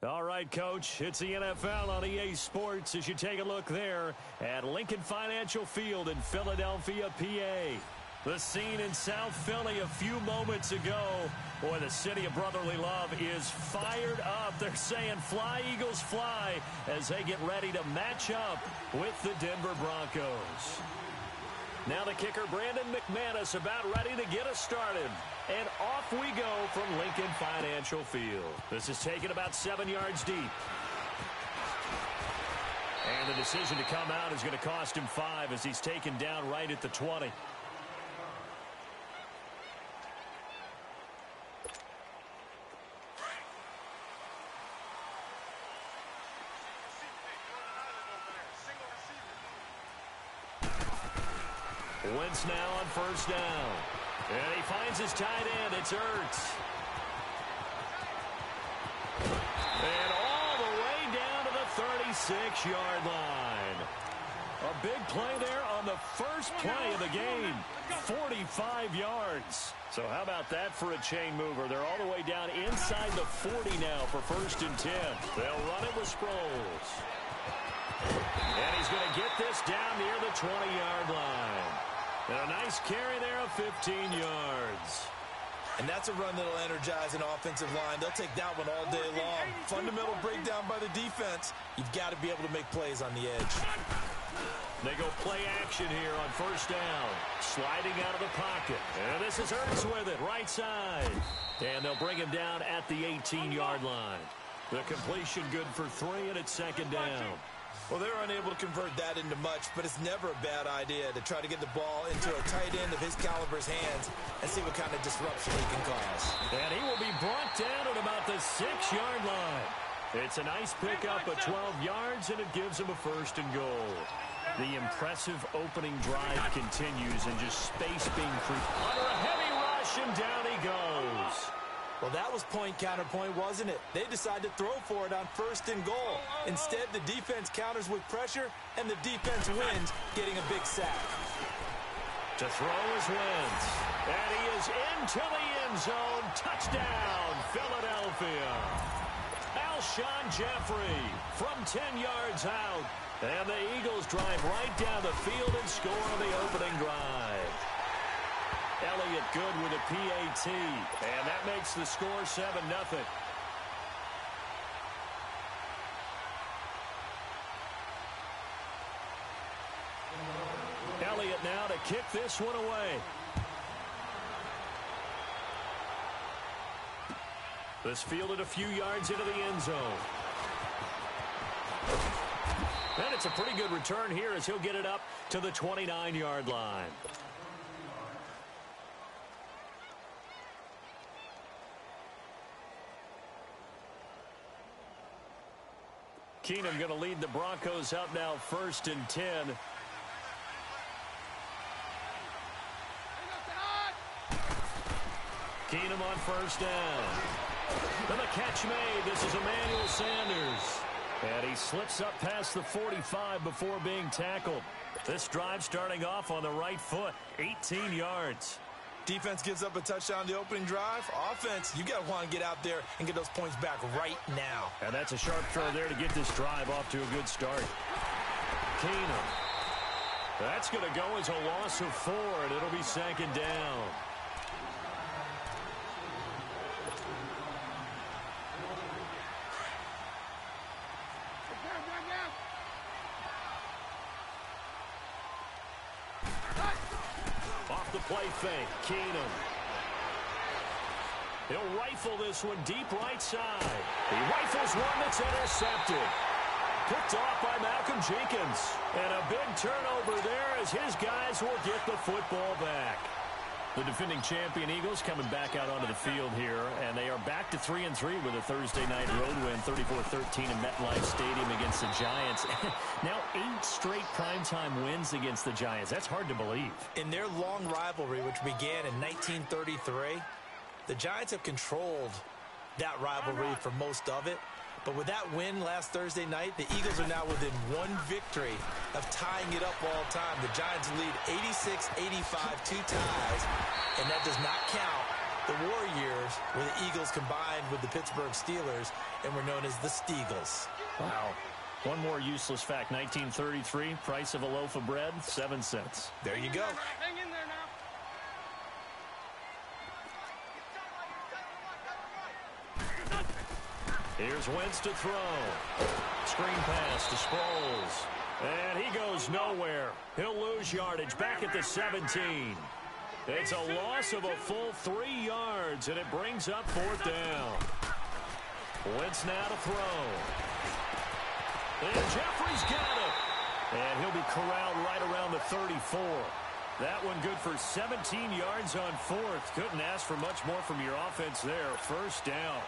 All right, Coach, it's the NFL on EA Sports as you take a look there at Lincoln Financial Field in Philadelphia, PA. The scene in South Philly a few moments ago. Boy, the city of brotherly love is fired up. They're saying fly, Eagles, fly as they get ready to match up with the Denver Broncos. Now the kicker, Brandon McManus, about ready to get us started. And off we go from Lincoln Financial Field. This is taken about 7 yards deep. And the decision to come out is going to cost him 5 as he's taken down right at the 20. Wentz now on first down. And he finds his tight end. It's Ertz. And all the way down to the 36-yard line. A big play there on the first play of the game. 45 yards. So how about that for a chain mover? They're all the way down inside the 40 now for first and 10. They'll run it with Sproles. And he's going to get this down near the 20-yard line. And a nice carry there of 15 yards. And that's a run that'll energize an offensive line. They'll take that one all day long. Fundamental breakdown by the defense. You've got to be able to make plays on the edge. They go play action here on first down. Sliding out of the pocket. And this is Ertz with it, right side. And they'll bring him down at the 18-yard line. The completion good for 3, and it's second down. Well, they're unable to convert that into much, but it's never a bad idea to try to get the ball into a tight end of his caliber's hands and see what kind of disruption he can cause. And he will be brought down at about the 6-yard line. It's a nice pickup of 12 yards, and it gives him a first and goal. The impressive opening drive continues, and just space being created. Under a heavy rush, and down he goes. Well, that was point-counterpoint, wasn't it? They decided to throw for it on first and goal. Instead, the defense counters with pressure, and the defense wins, getting a big sack. To throw is Wentz. And he is into the end zone. Touchdown, Philadelphia. Alshon Jeffrey from 10 yards out. And the Eagles drive right down the field and score on the opening drive. Elliott good with a PAT, and that makes the score 7-0. Elliott now to kick this one away. This fielded a few yards into the end zone. And it's a pretty good return here as he'll get it up to the 29-yard line. Keenum going to lead the Broncos up now first and 10. Keenum on first down. And the catch made. This is Emmanuel Sanders. And he slips up past the 45 before being tackled. This drive starting off on the right foot. 18 yards. Defense gives up a touchdown the opening drive. Offense, you got to want to get out there and get those points back right now. And that's a sharp throw there to get this drive off to a good start. Keenum. That's going to go as a loss of 4, and it'll be second down. Off the play fake, Keenum. He'll rifle this one deep right side. He rifles one that's intercepted. Picked off by Malcolm Jenkins. And a big turnover there as his guys will get the football back. The defending champion Eagles coming back out onto the field here, and they are back to 3-3 with a Thursday night road win, 34-13 in MetLife Stadium against the Giants. Now 8 straight primetime wins against the Giants. That's hard to believe. In their long rivalry, which began in 1933, the Giants have controlled that rivalry for most of it. But with that win last Thursday night, the Eagles are now within 1 victory of tying it up all time. The Giants lead 86-85, 2 ties, and that does not count the war years where the Eagles combined with the Pittsburgh Steelers and were known as the Steagles. Wow. One more useless fact. 1933, price of a loaf of bread, 7 cents. There you go. Hang in there now. Here's Wentz to throw. Screen pass to Sproles. And he goes nowhere. He'll lose yardage back at the 17. It's a loss of a full 3 yards, and it brings up 4th down. Wentz now to throw. And Jeffrey's got it. And he'll be corralled right around the 34. That one good for 17 yards on 4th. Couldn't ask for much more from your offense there. 1st down.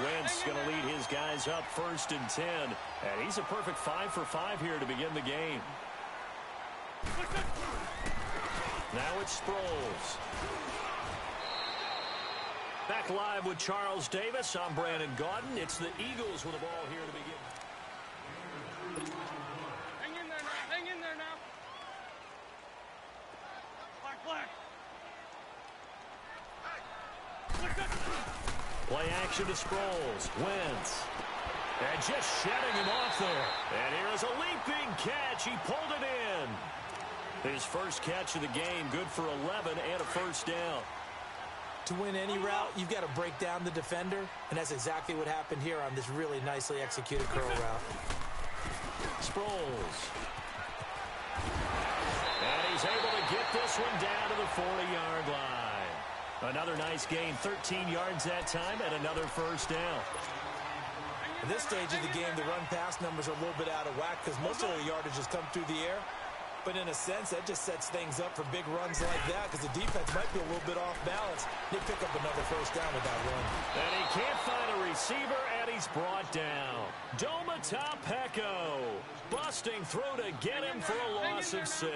Wentz going to lead his guys up 1st and 10. And he's a perfect 5 for 5 here to begin the game. Now it's Sproles. Back live with Charles Davis. I'm Brandon Gaudin. It's the Eagles with the ball here to begin. Hang in there now. Hang in there now. Black. Play action to Sproles. Wentz. And just shedding him off there. And here's a leaping catch. He pulled it in. His first catch of the game, good for 11 and a 1st down. To win any route, you've got to break down the defender, and that's exactly what happened here on this really nicely executed curl route. Sproles. And he's able to get this one down to the 40-yard line. Another nice gain, 13 yards that time, and another 1st down. At this stage of the game, the run-pass numbers are a little bit out of whack because most of the yardage has come through the air. But in a sense, that just sets things up for big runs like that because the defense might be a little bit off balance. They pick up another 1st down with that run. And he can't find a receiver, and he's brought down. Domata Peko busting through to get him for a loss of 6.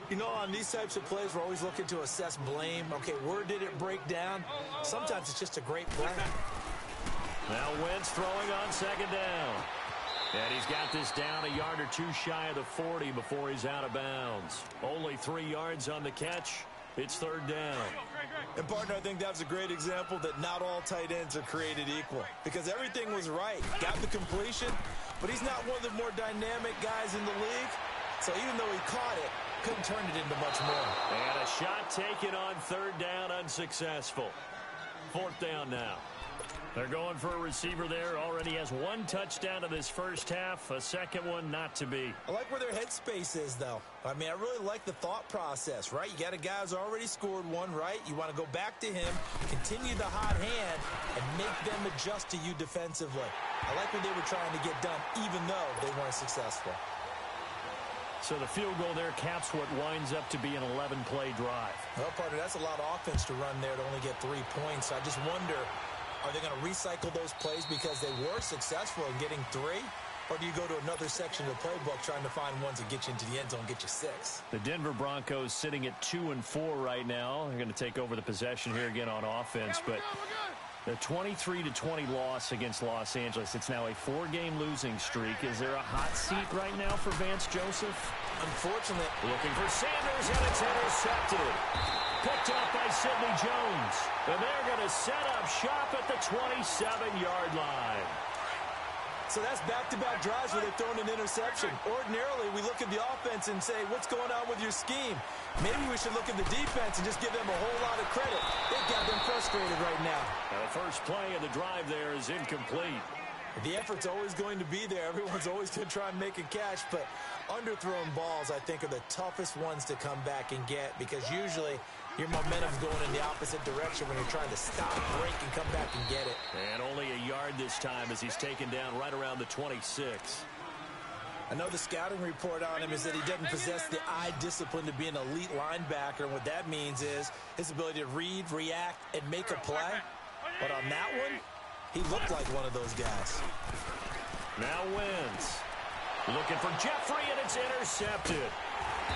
You know, on these types of plays, we're always looking to assess blame. Okay, where did it break down? Sometimes it's just a great play. Now Wentz throwing on 2nd down. And he's got this down a yard or 2 shy of the 40 before he's out of bounds. Only 3 yards on the catch. It's 3rd down. And, partner, I think that was a great example that not all tight ends are created equal because everything was right. Got the completion, but he's not one of the more dynamic guys in the league. So even though he caught it, couldn't turn it into much more. And a shot taken on 3rd down, unsuccessful. 4th down now. They're going for a receiver there. Already has 1 touchdown in this first half. A second one not to be. I like where their headspace is, though. I mean, I really like the thought process, right? You got a guy who's already scored 1, right? You want to go back to him, continue the hot hand, and make them adjust to you defensively. I like what they were trying to get done, even though they weren't successful. So the field goal there caps what winds up to be an 11-play drive. Well, partner, that's a lot of offense to run there to only get 3 points. I just wonder, are they going to recycle those plays because they were successful in getting 3? Or do you go to another section of the playbook trying to find ones that get you into the end zone, get you 6? The Denver Broncos sitting at 2-4 right now. They're going to take over the possession here again on offense. But the 23-20 loss against Los Angeles, it's now a 4-game losing streak. Is there a hot seat right now for Vance Joseph? Unfortunately. Looking for Sanders, and it's intercepted. Picked up by Sidney Jones. And they're going to set up shop at the 27-yard line. So that's back-to-back drives where they're throwing an interception. Ordinarily, we look at the offense and say, what's going on with your scheme? Maybe we should look at the defense and just give them a whole lot of credit. They've got them frustrated right now. The first play of the drive there is incomplete. The effort's always going to be there. Everyone's always going to try and make a catch, but underthrown balls, I think, are the toughest ones to come back and get because usually your momentum's going in the opposite direction when you're trying to stop, break, and come back and get it. And only a yard this time as he's taken down right around the 26. I know the scouting report on him is that he doesn't possess the eye discipline to be an elite linebacker, and what that means is his ability to read, react, and make a play. But on that one, he looked like one of those guys. Now Wentz. Looking for Jeffrey, and it's intercepted.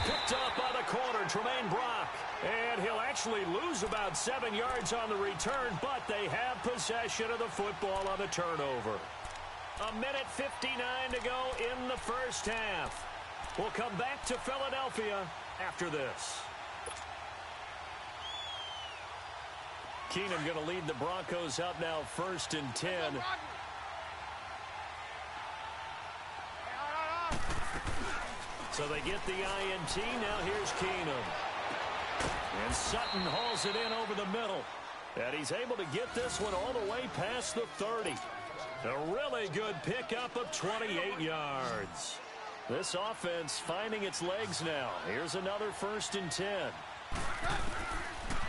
Picked up by the corner, Tremaine Brock. And he'll actually lose about 7 yards on the return, but they have possession of the football on the turnover. 1:59 to go in the first half. We'll come back to Philadelphia after this. Keenum going to lead the Broncos up now 1st and 10. So they get the INT. Now here's Keenum. And Sutton hauls it in over the middle. And he's able to get this one all the way past the 30. A really good pickup of 28 yards. This offense finding its legs now. Here's another 1st and 10.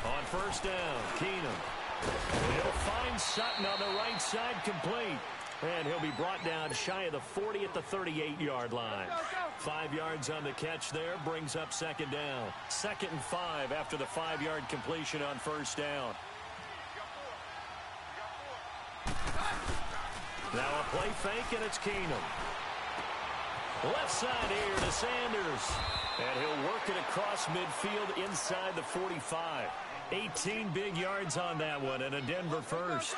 On 1st down, Keenum. He'll find Sutton on the right side, complete. And he'll be brought down shy of the 40 at the 38-yard line. 5 yards on the catch there, brings up 2nd down. 2nd and 5 after the 5-yard completion on 1st down. Now a play fake, and it's Keenum. Left side here to Sanders. And he'll work it across midfield inside the 45. 18 big yards on that one, and a Denver first.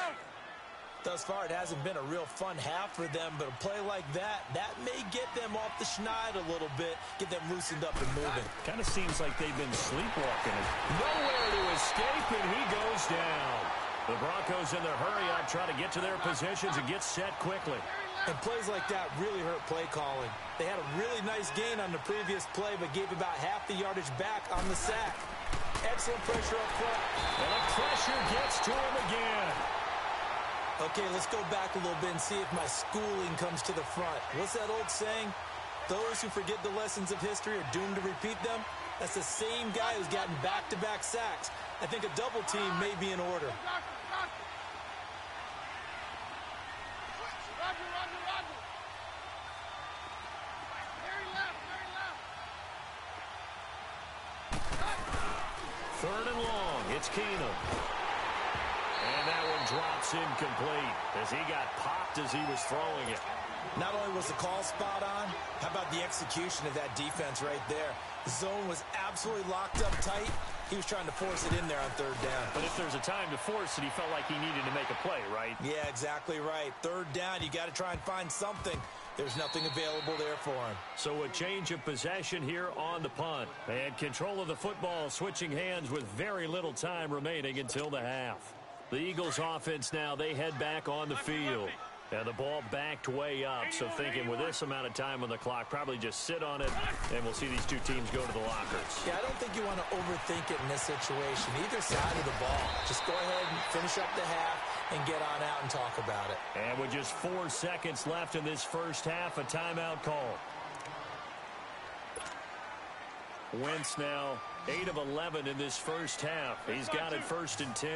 Thus far, it hasn't been a real fun half for them, but a play like that may get them off the schneid a little bit, get them loosened up and moving. Kind of seems like they've been sleepwalking. Nowhere to escape, and he goes down. The Broncos in their hurry-up try to get to their positions and get set quickly. And plays like that really hurt play calling. They had a really nice gain on the previous play, but gave about half the yardage back on the sack. Excellent pressure up front. And the pressure gets to him again. Okay, let's go back a little bit and see if my schooling comes to the front. What's that old saying? Those who forget the lessons of history are doomed to repeat them. That's the same guy who's gotten back-to-back sacks. I think a double team may be in order. Third and long, it's Keenum. And that one drops incomplete as he got popped as he was throwing it. Not only was the call spot on, how about the execution of that defense right there? The zone was absolutely locked up tight. He was trying to force it in there on 3rd down. But if there's a time to force it, he felt like he needed to make a play, right? Yeah, exactly right. 3rd down, you got to try and find something. There's nothing available there for him. So a change of possession here on the punt. And control of the football switching hands with very little time remaining until the half. The Eagles offense now, they head back on the field. And the ball backed way up. So thinking with this amount of time on the clock, probably just sit on it, and we'll see these two teams go to the lockers. Yeah, I don't think you want to overthink it in this situation. Either side of the ball. Just go ahead and finish up the half and get on out and talk about it. And with just 4 seconds left in this first half, a timeout call. Wentz now 8 of 11 in this first half. He's got it 1st and 10.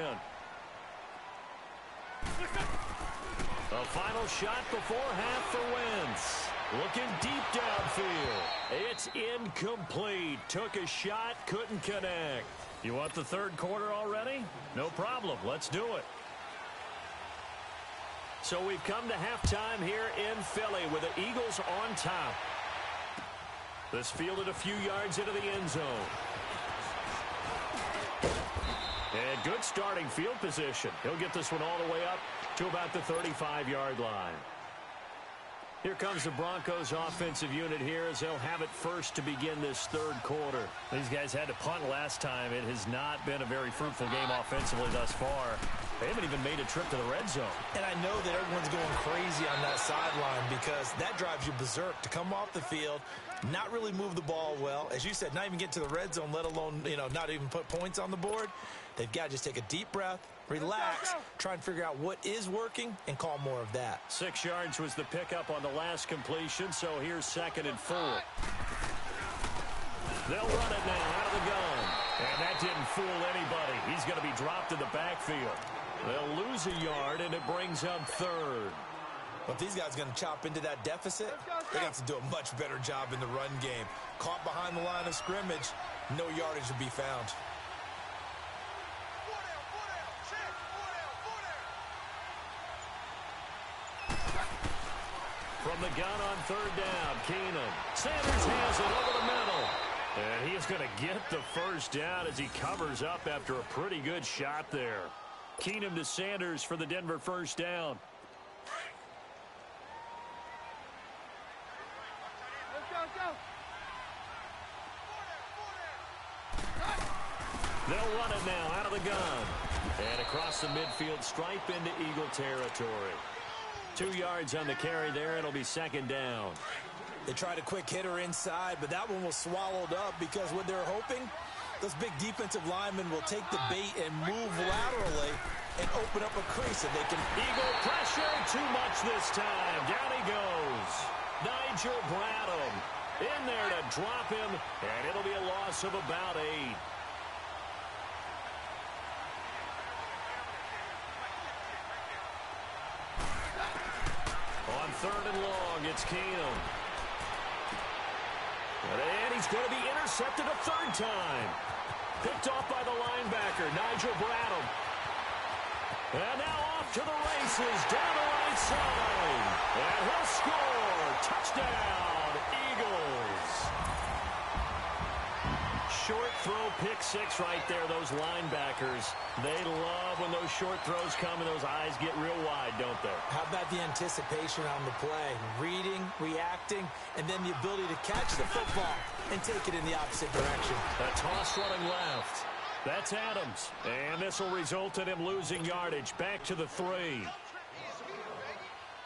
A final shot before half for Wentz. Looking deep downfield. It's incomplete. Took a shot, couldn't connect. You want the 3rd quarter already? No problem. Let's do it. So we've come to halftime here in Philly with the Eagles on top. This fielded a few yards into the end zone. And good starting field position. He'll get this one all the way up to about the 35-yard line. Here comes the Broncos offensive unit here as they'll have it first to begin this 3rd quarter. These guys had to punt last time. It has not been a very fruitful game offensively thus far. They haven't even made a trip to the red zone. And I know that everyone's going crazy on that sideline because that drives you berserk to come off the field, not really move the ball well. As you said, not even get to the red zone, let alone, not even put points on the board. They've got to just take a deep breath, relax, try and figure out what is working, and call more of that. 6 yards was the pickup on the last completion, so here's 2nd and 4. They'll run it now out of the gun. And that didn't fool anybody. He's going to be dropped in the backfield. They'll lose a yard, and it brings up 3rd. But if these guys are going to chop into that deficit, they have to do a much better job in the run game. Caught behind the line of scrimmage, no yardage to be found. From the gun on 3rd down, Keenum. Sanders has it over the middle. And he's going to get the first down as he covers up after a pretty good shot there. Keenum to Sanders for the Denver first down. They'll run it now out of the gun. And across the midfield stripe into Eagle territory. 2 yards on the carry there. It'll be second down. They tried a quick hitter inside, but that one was swallowed up because what they're hoping, those big defensive linemen will take the bait and move laterally and open up a crease so they can... Eagle pressure, too much this time. Down he goes. Nigel Bradham in there to drop him, and it'll be a loss of about 8. On 3rd and long, it's Keenum. And he's going to be intercepted a 3rd time. Picked off by the linebacker, Nigel Bradham. And now off to the races, down the right side. And he'll score. Touchdown, Eagles. Short throw, pick 6 right there, those linebackers. They love when those short throws come and those eyes get real wide, don't they? How about the anticipation on the play? Reading, reacting, and then the ability to catch the football and take it in the opposite direction. A toss running left. That's Adams. And this will result in him losing yardage. Back to the 3.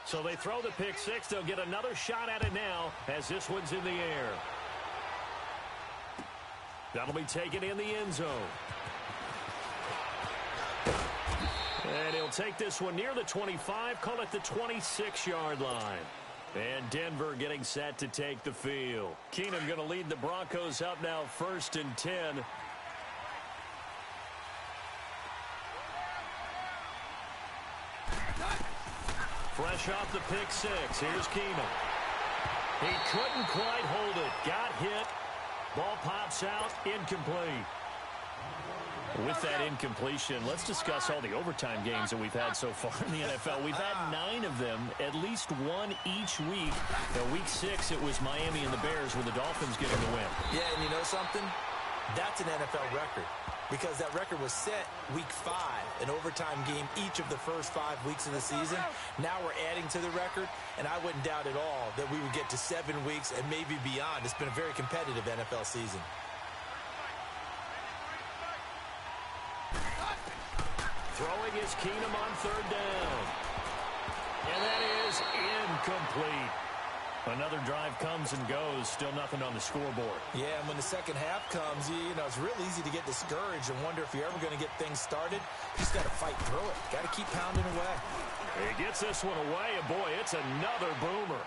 So they throw the pick 6. They'll get another shot at it now as this one's in the air. That'll be taken in the end zone. And he'll take this one near the 25, call it the 26-yard line. And Denver getting set to take the field. Keenum going to lead the Broncos up now 1st and 10. Fresh off the pick 6. Here's Keenum. He couldn't quite hold it. Got hit. Ball pops out, incomplete. With that incompletion, let's discuss all the overtime games that we've had so far in the NFL. We've had 9 of them, at least one each week. Now, week 6, it was Miami and the Bears with the Dolphins getting the win. Yeah, and you know something? That's an NFL record because that record was set week 5, an overtime game each of the first 5 weeks of the season. Now we're adding to the record, and I wouldn't doubt at all that we would get to 7 weeks and maybe beyond. It's been a very competitive NFL season. Throwing is Keenum on 3rd down. And that is incomplete. Another drive comes and goes. Still nothing on the scoreboard. Yeah, and when the second half comes, you know, it's real easy to get discouraged and wonder if you're ever going to get things started. You just got to fight through it. Got to keep pounding away. He gets this one away, and boy, it's another boomer.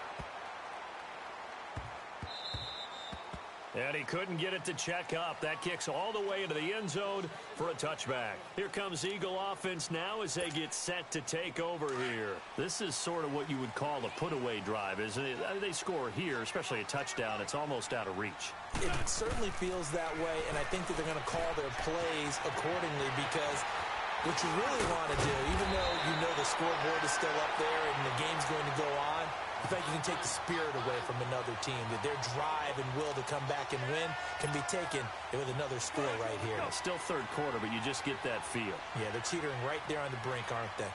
And he couldn't get it to check up. That kicks all the way into the end zone for a touchback. Here comes Eagle offense now as they get set to take over here. This is sort of what you would call a put-away drive, isn't it? They score here, especially a touchdown. It's almost out of reach. It certainly feels that way, and I think that they're going to call their plays accordingly because what you really want to do, even though you know the scoreboard is still up there and the game's going to go on, in fact, you can take the spirit away from another team. That their drive and will to come back and win can be taken with another score right here. Yeah, still 3rd quarter, but you just get that feel. Yeah, they're teetering right there on the brink, aren't they?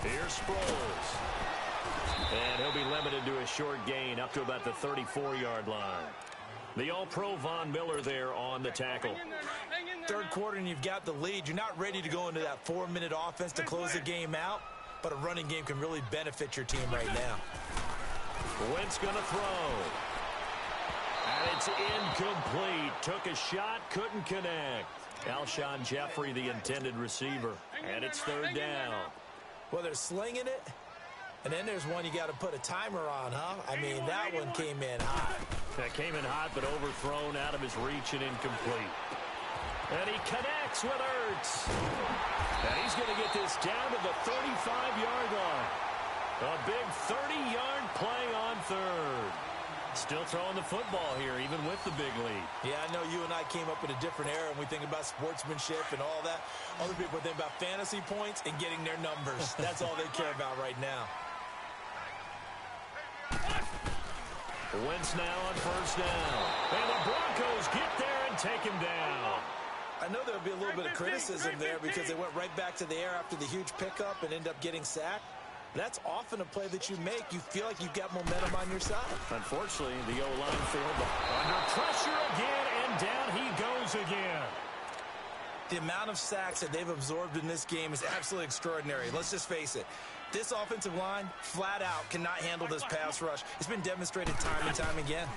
Here's Sproles. And he'll be limited to a short gain up to about the 34-yard line. The All-Pro Von Miller there on the tackle. Third quarter and you've got the lead. You're not ready to go into that 4-minute offense to close the game out, but a running game can really benefit your team right now. Wentz going to throw. And it's incomplete. Took a shot, couldn't connect. Alshon Jeffrey, the intended receiver. And it's 3rd down. Well, they're slinging it, and then there's one you got to put a timer on, huh? I mean, that one came in hot. That came in hot, but overthrown out of his reach and incomplete. And he connects with Ertz. And he's going to get this down to the 35-yard line. A big 30-yard play on 3rd. Still throwing the football here, even with the big lead. Yeah, I know you and I came up in a different era, and we think about sportsmanship and all that. Other people think about fantasy points and getting their numbers. That's all they care about right now. Wentz now on 1st down. And the Broncos get there and take him down. I know there'll be a little bit of criticism there because they went right back to the air after the huge pickup and ended up getting sacked. That's often a play that you make. You feel like you've got momentum on your side. Unfortunately, the O-line failed. Under pressure again, and And down he goes again. The amount of sacks that they've absorbed in this game is absolutely extraordinary. Let's just face it. This offensive line, flat out, cannot handle this pass rush. It's been demonstrated time and time again.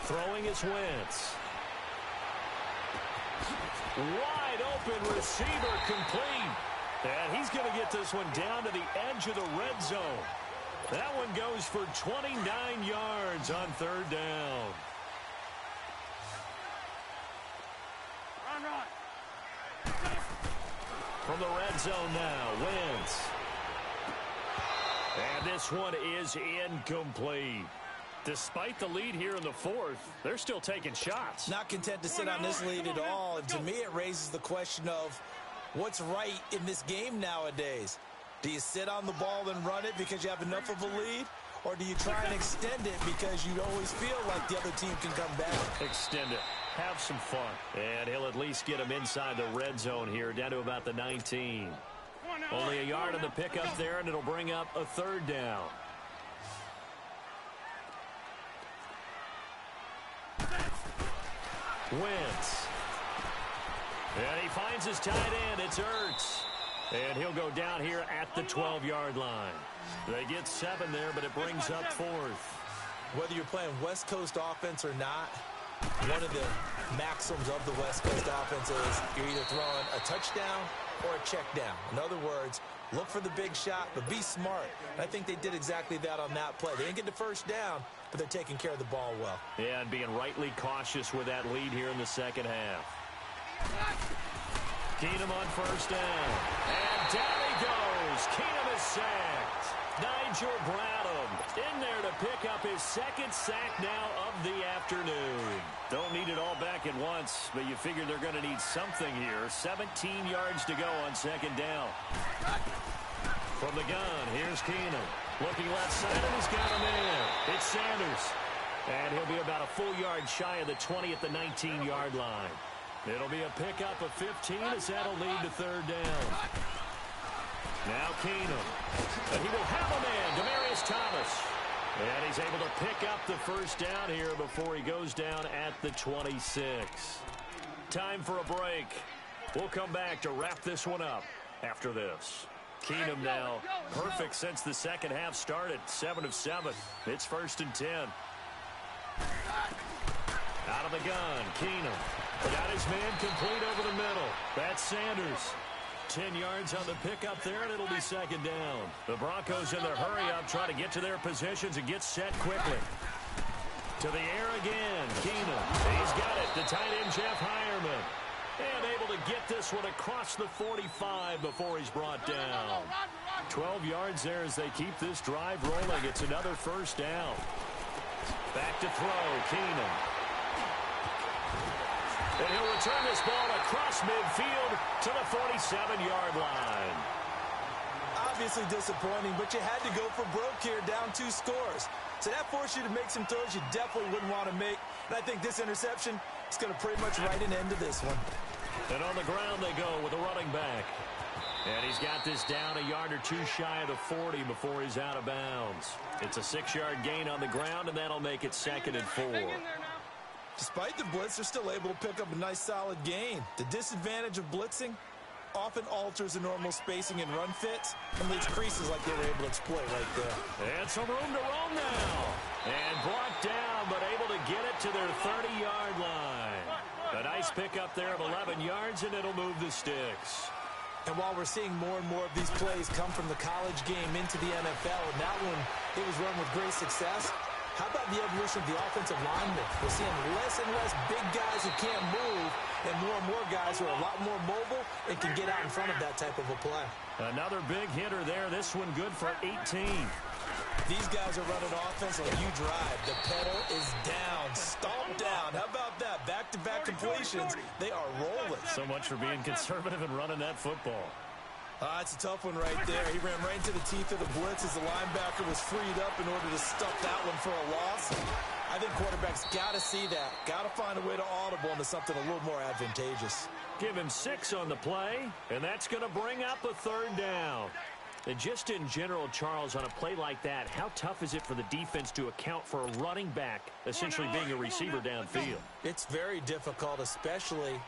Throwing is Wentz. Wide open receiver complete. And he's going to get this one down to the edge of the red zone. That one goes for 29 yards on third down. Run. From the red zone now, Wentz. And this one is incomplete. Despite the lead here in the fourth, they're still taking shots. Not content to sit on this lead at all. And to me, it raises the question of what's right in this game nowadays. Do you sit on the ball and run it because you have enough of a lead? Or do you try and extend it because you always feel like the other team can come back? Extend it. Have some fun. And he'll at least get him inside the red zone here, down to about the 19. Only a yard on the pickup there, and it'll bring up a third down. Wentz. And he finds his tight end. It's Ertz. And he'll go down here at the 12-yard line. They get 7 there, but it brings up fourth. Whether you're playing West Coast offense or not, one of the maxims of the West Coast offense is you're either throwing a touchdown or a check down. In other words, look for the big shot, but be smart. And I think they did exactly that on that play. They didn't get the first down, but they're taking care of the ball well. Yeah, and being rightly cautious with that lead here in the second half. Keenum on first down. And down he goes. Keenum is sacked. Nigel Bradham in there to pick up his second sack now of the afternoon. Don't need it all back at once, but you figure they're going to need something here. 17 yards to go on second down. From the gun, here's Keenum. Looking left side, and he's got a man. It's Sanders. And he'll be about a full yard shy of the 20 at the 19-yard line. It'll be a pickup of 15 as that'll lead to third down. Now Keenum. And he will have a man, Demaryius Thomas. And he's able to pick up the first down here before he goes down at the 26. Time for a break. We'll come back to wrap this one up after this. Keenum now perfect since the second half started. 7 of 7. It's 1st and 10. Out of the gun, Keenum. Got his man complete over the middle. That's Sanders. 10 yards on the pickup there, and it'll be second down. The Broncos in their hurry-up try to get to their positions and get set quickly. To the air again, Keenum. He's got it. The tight end, Jeff Hireman. And able to get this one across the 45 before he's brought down. 12 yards there as they keep this drive rolling. It's another first down. Back to throw, Keenum. And he'll return this ball across midfield to the 47-yard line. Obviously disappointing, but you had to go for broke here, down 2 scores. So that forced you to make some throws you definitely wouldn't want to make. And I think this interception is going to pretty much write an end to this one. And on the ground they go with a running back. And he's got this down a yard or 2 shy of the 40 before he's out of bounds. It's a 6-yard gain on the ground, and that'll make it 2nd and 4. Despite the blitz, they're still able to pick up a nice solid gain. The disadvantage of blitzing often alters the normal spacing and run fits and leaves creases like they were able to exploit right there. And some room to roam now. And blocked down, but able to get it to their 30-yard line. A nice pickup there of 11 yards, and it'll move the sticks. And while we're seeing more and more of these plays come from the college game into the NFL, and that one, it was run with great success, how about the evolution of the offensive linemen? We're seeing less and less big guys who can't move and more guys who are a lot more mobile and can get out in front of that type of a play. Another big hitter there. This one good for 18. These guys are running offense like you drive. The pedal is down, stomped down. How about that? Back-to-back completions. They are rolling. So much for being conservative and running that football. It's a tough one right there. He ran right into the teeth of the blitz as the linebacker was freed up in order to stuff that one for a loss. I think quarterbacks got to see that. Got to find a way to audible into something a little more advantageous. Give him 6 on the play, and that's going to bring up a third down. And just in general, Charles, on a play like that, how tough is it for the defense to account for a running back essentially being a receiver downfield? It's very difficult, especially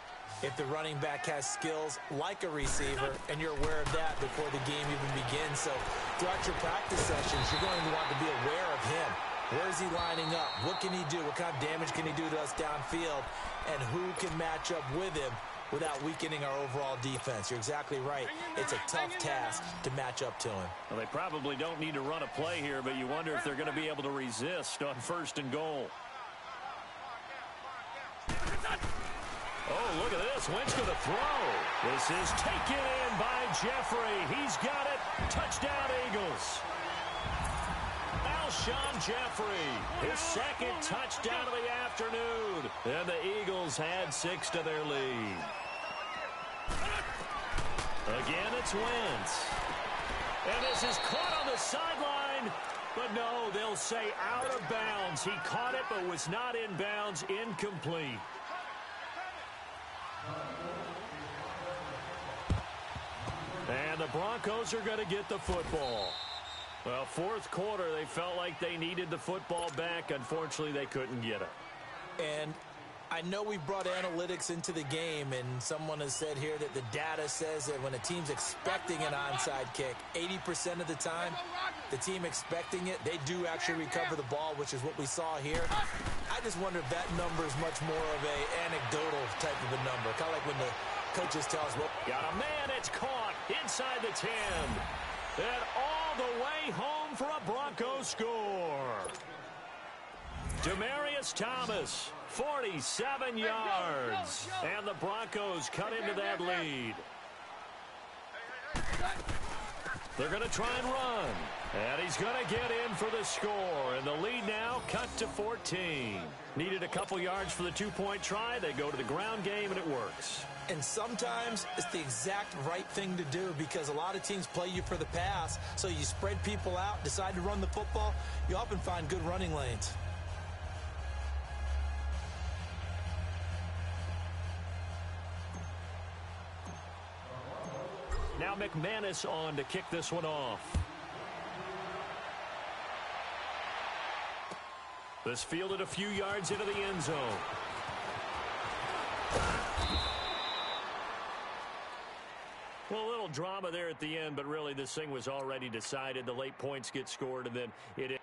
if the running back has skills like a receiver, and you're aware of that before the game even begins. So throughout your practice sessions, you're going to want to be aware of him. Where is he lining up? What can he do? What kind of damage can he do to us downfield? And who can match up with him without weakening our overall defense? You're exactly right. It's a tough task to match up to him. Well, they probably don't need to run a play here, but you wonder if they're going to be able to resist on 1st and goal. Oh, look at this. Wentz going to throw. This is taken in by Jeffrey. He's got it. Touchdown, Eagles. Alshon Jeffrey, his 2nd touchdown of the afternoon. And the Eagles add 6 to their lead. Again, it's Wentz. And this is caught on the sideline. But no, they'll say out of bounds. He caught it but was not in bounds. Incomplete. And the Broncos are going to get the football. Well, 4th quarter, they felt like they needed the football back. Unfortunately, they couldn't get it. And I know we brought analytics into the game, and someone has said here that the data says that when a team's expecting an onside kick, 80% of the time, the team expecting it, they do actually recover the ball, which is what we saw here. I just wonder if that number is much more of a anecdotal type of a number, kind of like when the coaches tell us, well, got a man, it's caught inside the 10. And all the way home for a Broncos score. Demaryius Thomas, 47 yards. And the Broncos cut into that lead. They're going to try and run. And he's going to get in for the score. And the lead now cut to 14. Needed a couple yards for the 2-point try. They go to the ground game, and it works. And sometimes it's the exact right thing to do because a lot of teams play you for the pass. So you spread people out, decide to run the football. You often find good running lanes. Now McManus on to kick this one off. This fielded a few yards into the end zone. Well, a little drama there at the end, but really this thing was already decided. The late points get scored, and then it...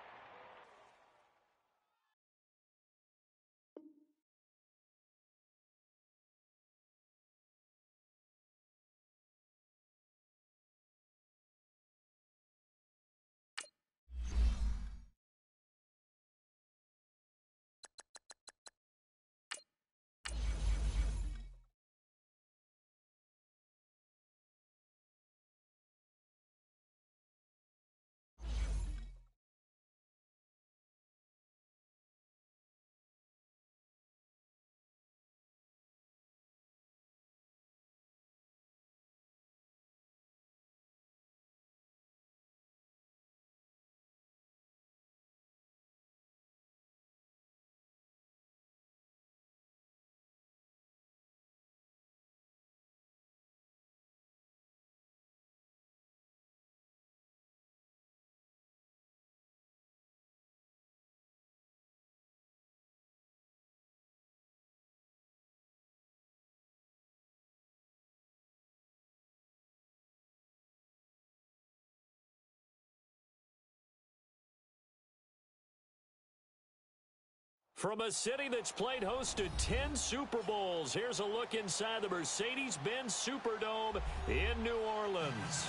From a city that's played host to 10 Super Bowls, here's a look inside the Mercedes-Benz Superdome in New Orleans.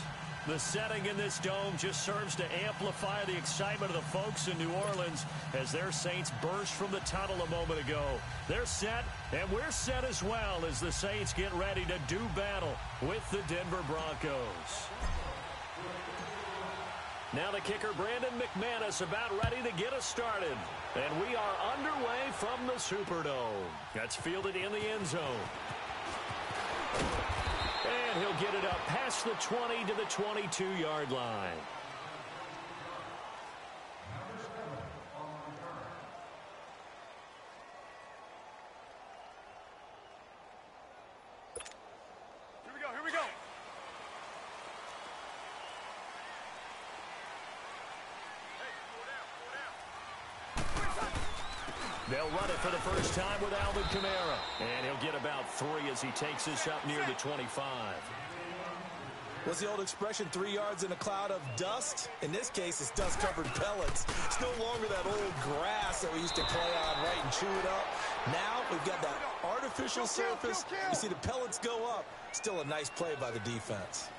The setting in this dome just serves to amplify the excitement of the folks in New Orleans as their Saints burst from the tunnel a moment ago. They're set, and we're set as well as the Saints get ready to do battle with the Denver Broncos. Now the kicker, Brandon McManus, about ready to get us started. And we are underway from the Superdome. That's fielded in the end zone. And he'll get it up past the 20 to the 22-yard line. Here we go. They'll run it for the first time with Alvin Kamara. And he'll get about 3 as he takes this up near the 25. What's the old expression, 3 yards in a cloud of dust? In this case, it's dust-covered pellets. It's no longer that old grass that we used to play on, right, and chew it up. Now we've got that artificial surface. You see the pellets go up. Still a nice play by the defense.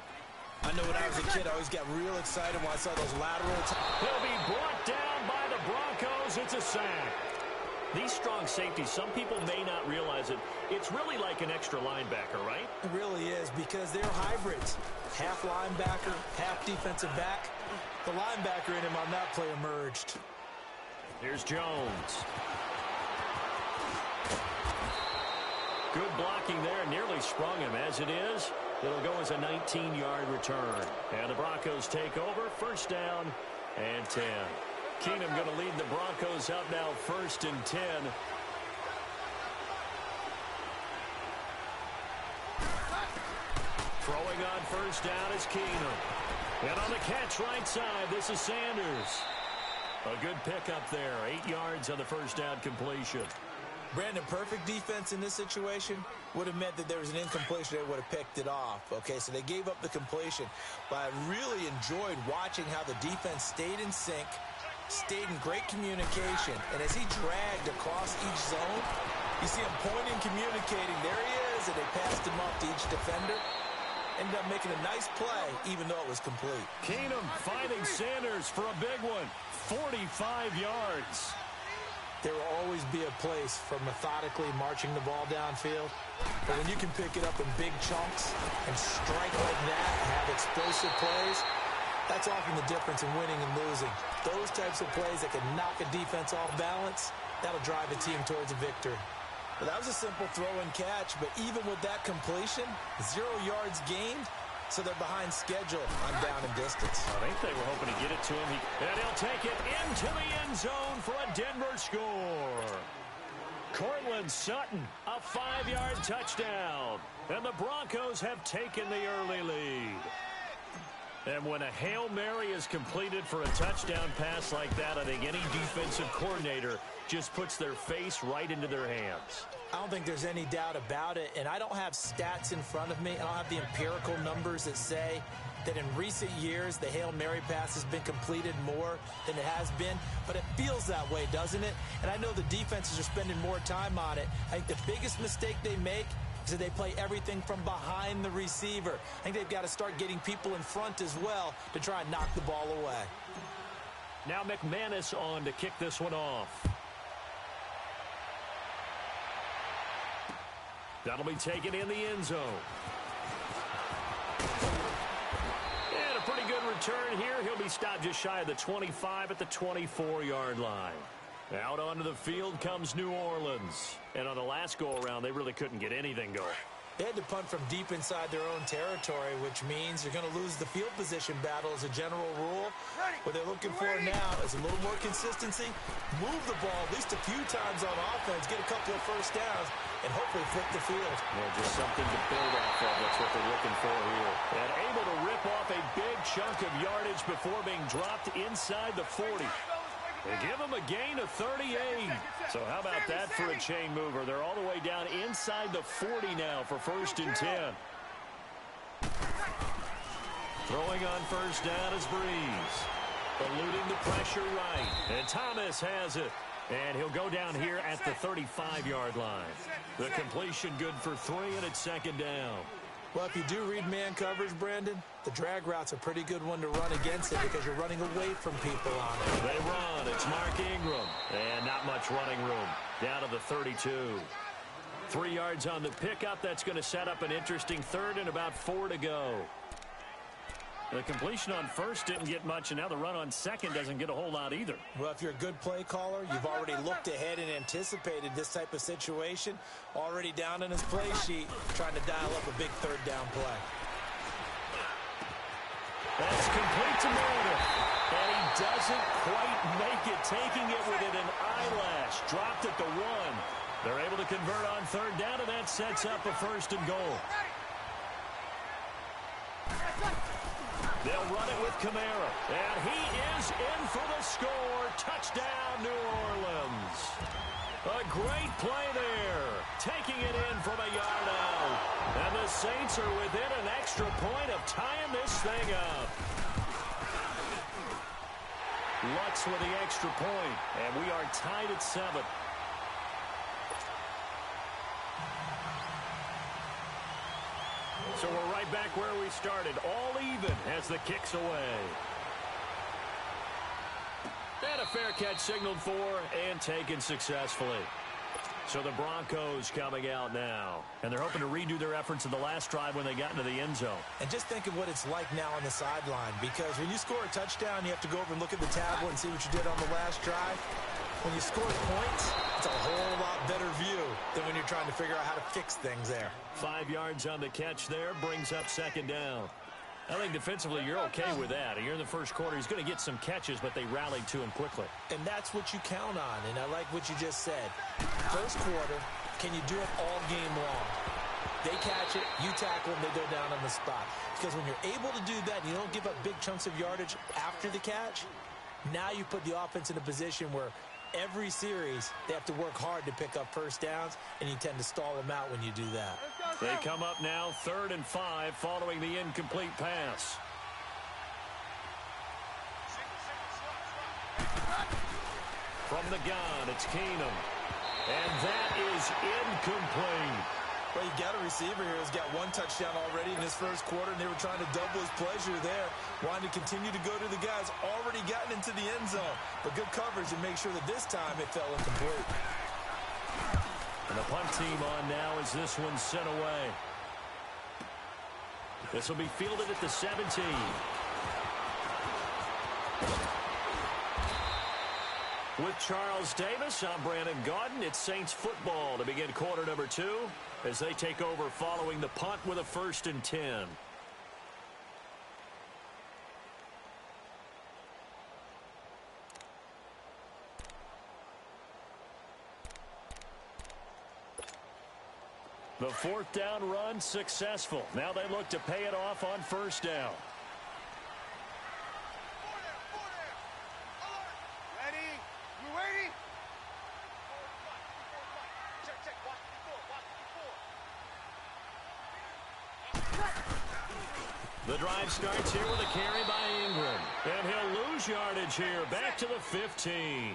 I know when I was a kid, I always got real excited when I saw those laterals. He'll be brought down by the Broncos. It's a sack. These strong safeties, some people may not realize it. It's really like an extra linebacker, right? It really is, because they're hybrids. Half linebacker, half defensive back. The linebacker in him on that play emerged. Here's Jones. Good blocking there. Nearly sprung him. As it is, it'll go as a 19-yard return. And the Broncos take over. First down and 10. Keenum going to lead the Broncos up now, 1st and 10. Throwing on first down is Keenum. And on the catch right side, this is Sanders. A good pickup there. 8 yards on the first down completion. Brandon, perfect defense in this situation would have meant that there was an incompletion. They would have picked it off. Okay, so they gave up the completion. But I really enjoyed watching how the defense stayed in sync, stayed in great communication. And as he dragged across each zone, you see him pointing, communicating. There he is, and they passed him off to each defender. Ended up making a nice play, even though it was complete. Keenum finding Sanders for a big one. 45 yards. There will always be a place for methodically marching the ball downfield. But when you can pick it up in big chunks and strike like that and have explosive plays, that's often the difference in winning and losing. Those types of plays that can knock a defense off balance, that'll drive a team towards a victory. Well, that was a simple throw and catch, but even with that completion, 0 yards gained, so they're behind schedule on down and distance. I think they were hoping to get it to him. And he'll take it into the end zone for a Denver score. Cortland Sutton, a 5-yard touchdown. And the Broncos have taken the early lead. And when a Hail Mary is completed for a touchdown pass like that, I think any defensive coordinator just puts their face right into their hands. I don't think there's any doubt about it, and I don't have stats in front of me. I don't have the empirical numbers that say that in recent years the Hail Mary pass has been completed more than it has been, but it feels that way, doesn't it? And I know the defenses are spending more time on it. I think the biggest mistake they make is that they play everything from behind the receiver. I think they've got to start getting people in front as well to try and knock the ball away. Now McManus on to kick this one off. That'll be taken in the end zone. And a pretty good return here. He'll be stopped just shy of the 25 at the 24-yard line. Out onto the field comes New Orleans. And on the last go-around, they really couldn't get anything going. They had to punt from deep inside their own territory, which means you're going to lose the field position battle as a general rule. What they're looking for now is a little more consistency, move the ball at least a few times on offense, get a couple of first downs, and hopefully flip the field. Yeah, just something to build off of. That's what they're looking for here. And able to rip off a big chunk of yardage before being dropped inside the 40. They give him a gain of 38. So how about that for a chain mover? They're all the way down inside the 40 now for 1st and 10. Throwing on first down is Breeze. Eluding the pressure right. And Thomas has it. And he'll go down here at the 35-yard line. The completion good for 3, and it's 2nd down. Well, if you do read man coverage, Brandon, the drag route's a pretty good one to run against it because you're running away from people on it. They run. It's Mark Ingram. And not much running room. Down to the 32. 3 yards on the pickup. That's going to set up an interesting 3rd and about 4 to go. The completion on first didn't get much, and now the run on second doesn't get a whole lot either. Well, if you're a good play caller, you've already looked ahead and anticipated this type of situation. Already down in his play sheet, trying to dial up a big 3rd down play. That's complete to Meredith. And he doesn't quite make it, taking it within an eyelash. Dropped at the 1. They're able to convert on 3rd down, and that sets up a 1st and goal. They'll run it with Kamara. And he is in for the score. Touchdown, New Orleans. great play there. Taking it in from a yard out. And the Saints are within an extra point of tying this thing up. Lutz with the extra point, and we are tied at 7. So we're right back where we started, all even as the kick's away. And a fair catch signaled for and taken successfully. So the Broncos coming out now. And they're hoping to redo their efforts in the last drive when they got into the end zone. And just think of what it's like now on the sideline. Because when you score a touchdown, you have to go over and look at the tablet and see what you did on the last drive. When you score points, it's a whole lot better view than when you're trying to figure out how to fix things there. 5 yards on the catch there brings up second down. I think defensively you're okay with that. Here in the first quarter, he's going to get some catches, but they rallied to him quickly. And that's what you count on, and I like what you just said. First quarter, can you do it all game long? They catch it, you tackle them, they go down on the spot. Because when you're able to do that and you don't give up big chunks of yardage after the catch, now you put the offense in a position where every series they have to work hard to pick up first downs, and you tend to stall them out when you do that. They come up now 3rd and 5 following the incomplete pass. From the gun, it's Keenum. And that is incomplete. Well, you got a receiver here who's got 1 touchdown already in his first quarter, and they were trying to double his pleasure there. Wanting to continue to go to the guys already gotten into the end zone. But good coverage to make sure that this time it fell incomplete. And the punt team on now as this one's sent away. This will be fielded at the 17. With Charles Davis, I'm Brandon Gaudin. It's Saints football to begin quarter number 2 as they take over following the punt with a 1st and 10. The 4th down run successful. Now they look to pay it off on 1st down. Ready? You ready? Check. Watch before. The drive starts here with a carry by Ingram. And he'll lose yardage here. Back to the 15.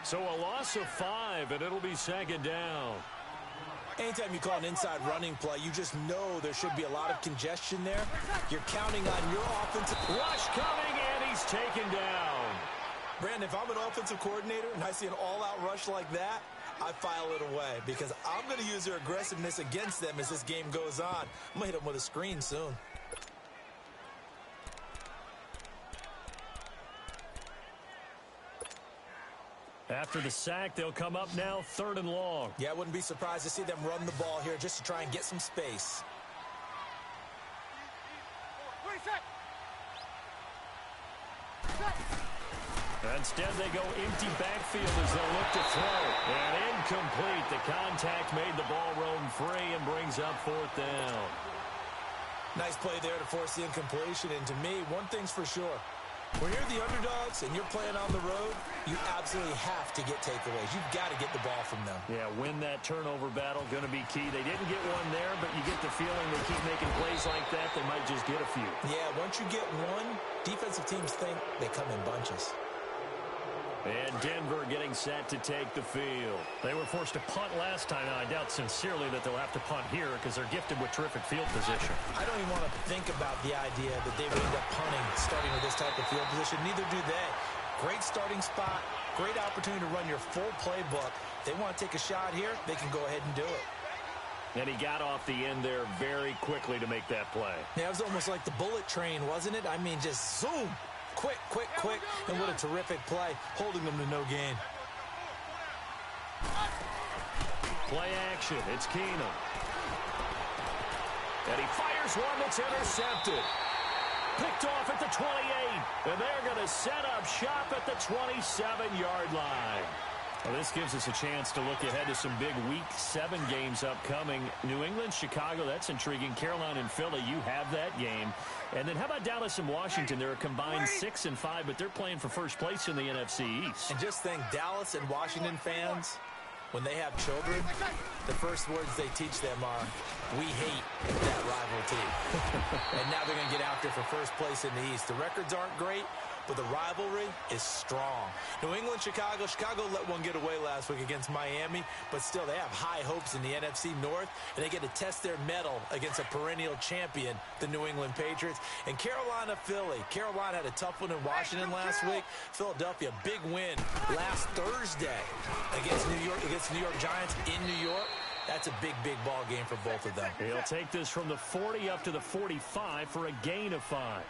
So a loss of 5, and it'll be 2nd down. Anytime you call an inside running play, you just know there should be a lot of congestion there. You're counting on your offensive Rush coming, and he's taken down. Brandon, if I'm an offensive coordinator and I see an all-out rush like that, I file it away because I'm going to use their aggressiveness against them as this game goes on. I'm going to hit them with a screen soon. After the sack, they'll come up now 3rd and long. Yeah, I wouldn't be surprised to see them run the ball here just to try and get some space. Instead, they go empty backfield as they look to throw. And incomplete. The contact made the ball roam free and brings up 4th down. Nice play there to force the incompletion. And to me, one thing's for sure. When you're the underdogs and you're playing on the road, you absolutely have to get takeaways. You've got to get the ball from them. Yeah, win that turnover battle, going to be key. They didn't get one there, but you get the feeling they keep making plays like that, they might just get a few. Yeah, once you get one, defensive teams think they come in bunches. And Denver getting set to take the field. They were forced to punt last time, and I doubt sincerely that they'll have to punt here because they're gifted with terrific field position. I don't even want to think about the idea that they would end up punting starting with this type of field position. Neither do they. Great starting spot, great opportunity to run your full playbook. If they want to take a shot here, they can go ahead and do it. And he got off the end there very quickly to make that play. Yeah, it was almost like the bullet train, wasn't it? I mean, just zoom. Quick, and what a terrific play, holding them to no gain. Play action, it's Keenum. And he fires one that's intercepted. Picked off at the 28, and they're going to set up shop at the 27-yard line. Well, this gives us a chance to look ahead to some big Week 7 games upcoming. New England, Chicago, that's intriguing. Carolina and Philly, you have that game. And then how about Dallas and Washington? They're a combined 6-5, but they're playing for first place in the NFC East. And just think, Dallas and Washington fans, when they have children, the first words they teach them are, "We hate that rival team." And now they're going to get out there for first place in the East. The records aren't great, but the rivalry is strong. New England, Chicago. Chicago let one get away last week against Miami, but still they have high hopes in the NFC North, and they get to test their mettle against a perennial champion, the New England Patriots. And Carolina, Philly. Carolina had a tough one in Washington last week. Philadelphia, big win last Thursday against the New York Giants in New York. That's a big, big ball game for both of them. He'll take this from the 40 up to the 45 for a gain of 5.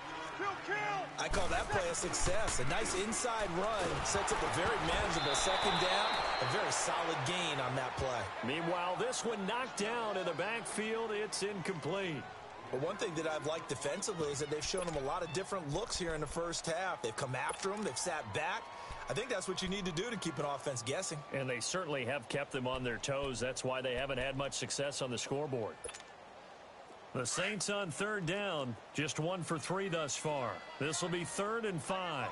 I call that play a success. A nice inside run sets up a very manageable second down. A very solid gain on that play. Meanwhile, this one knocked down in the backfield. It's incomplete. But one thing that I've liked defensively is that they've shown them a lot of different looks here in the first half. They've come after them. They've sat back. I think that's what you need to do to keep an offense guessing. And they certainly have kept them on their toes. That's why they haven't had much success on the scoreboard. The Saints on third down, just 1 for 3 thus far. This will be 3rd and 5.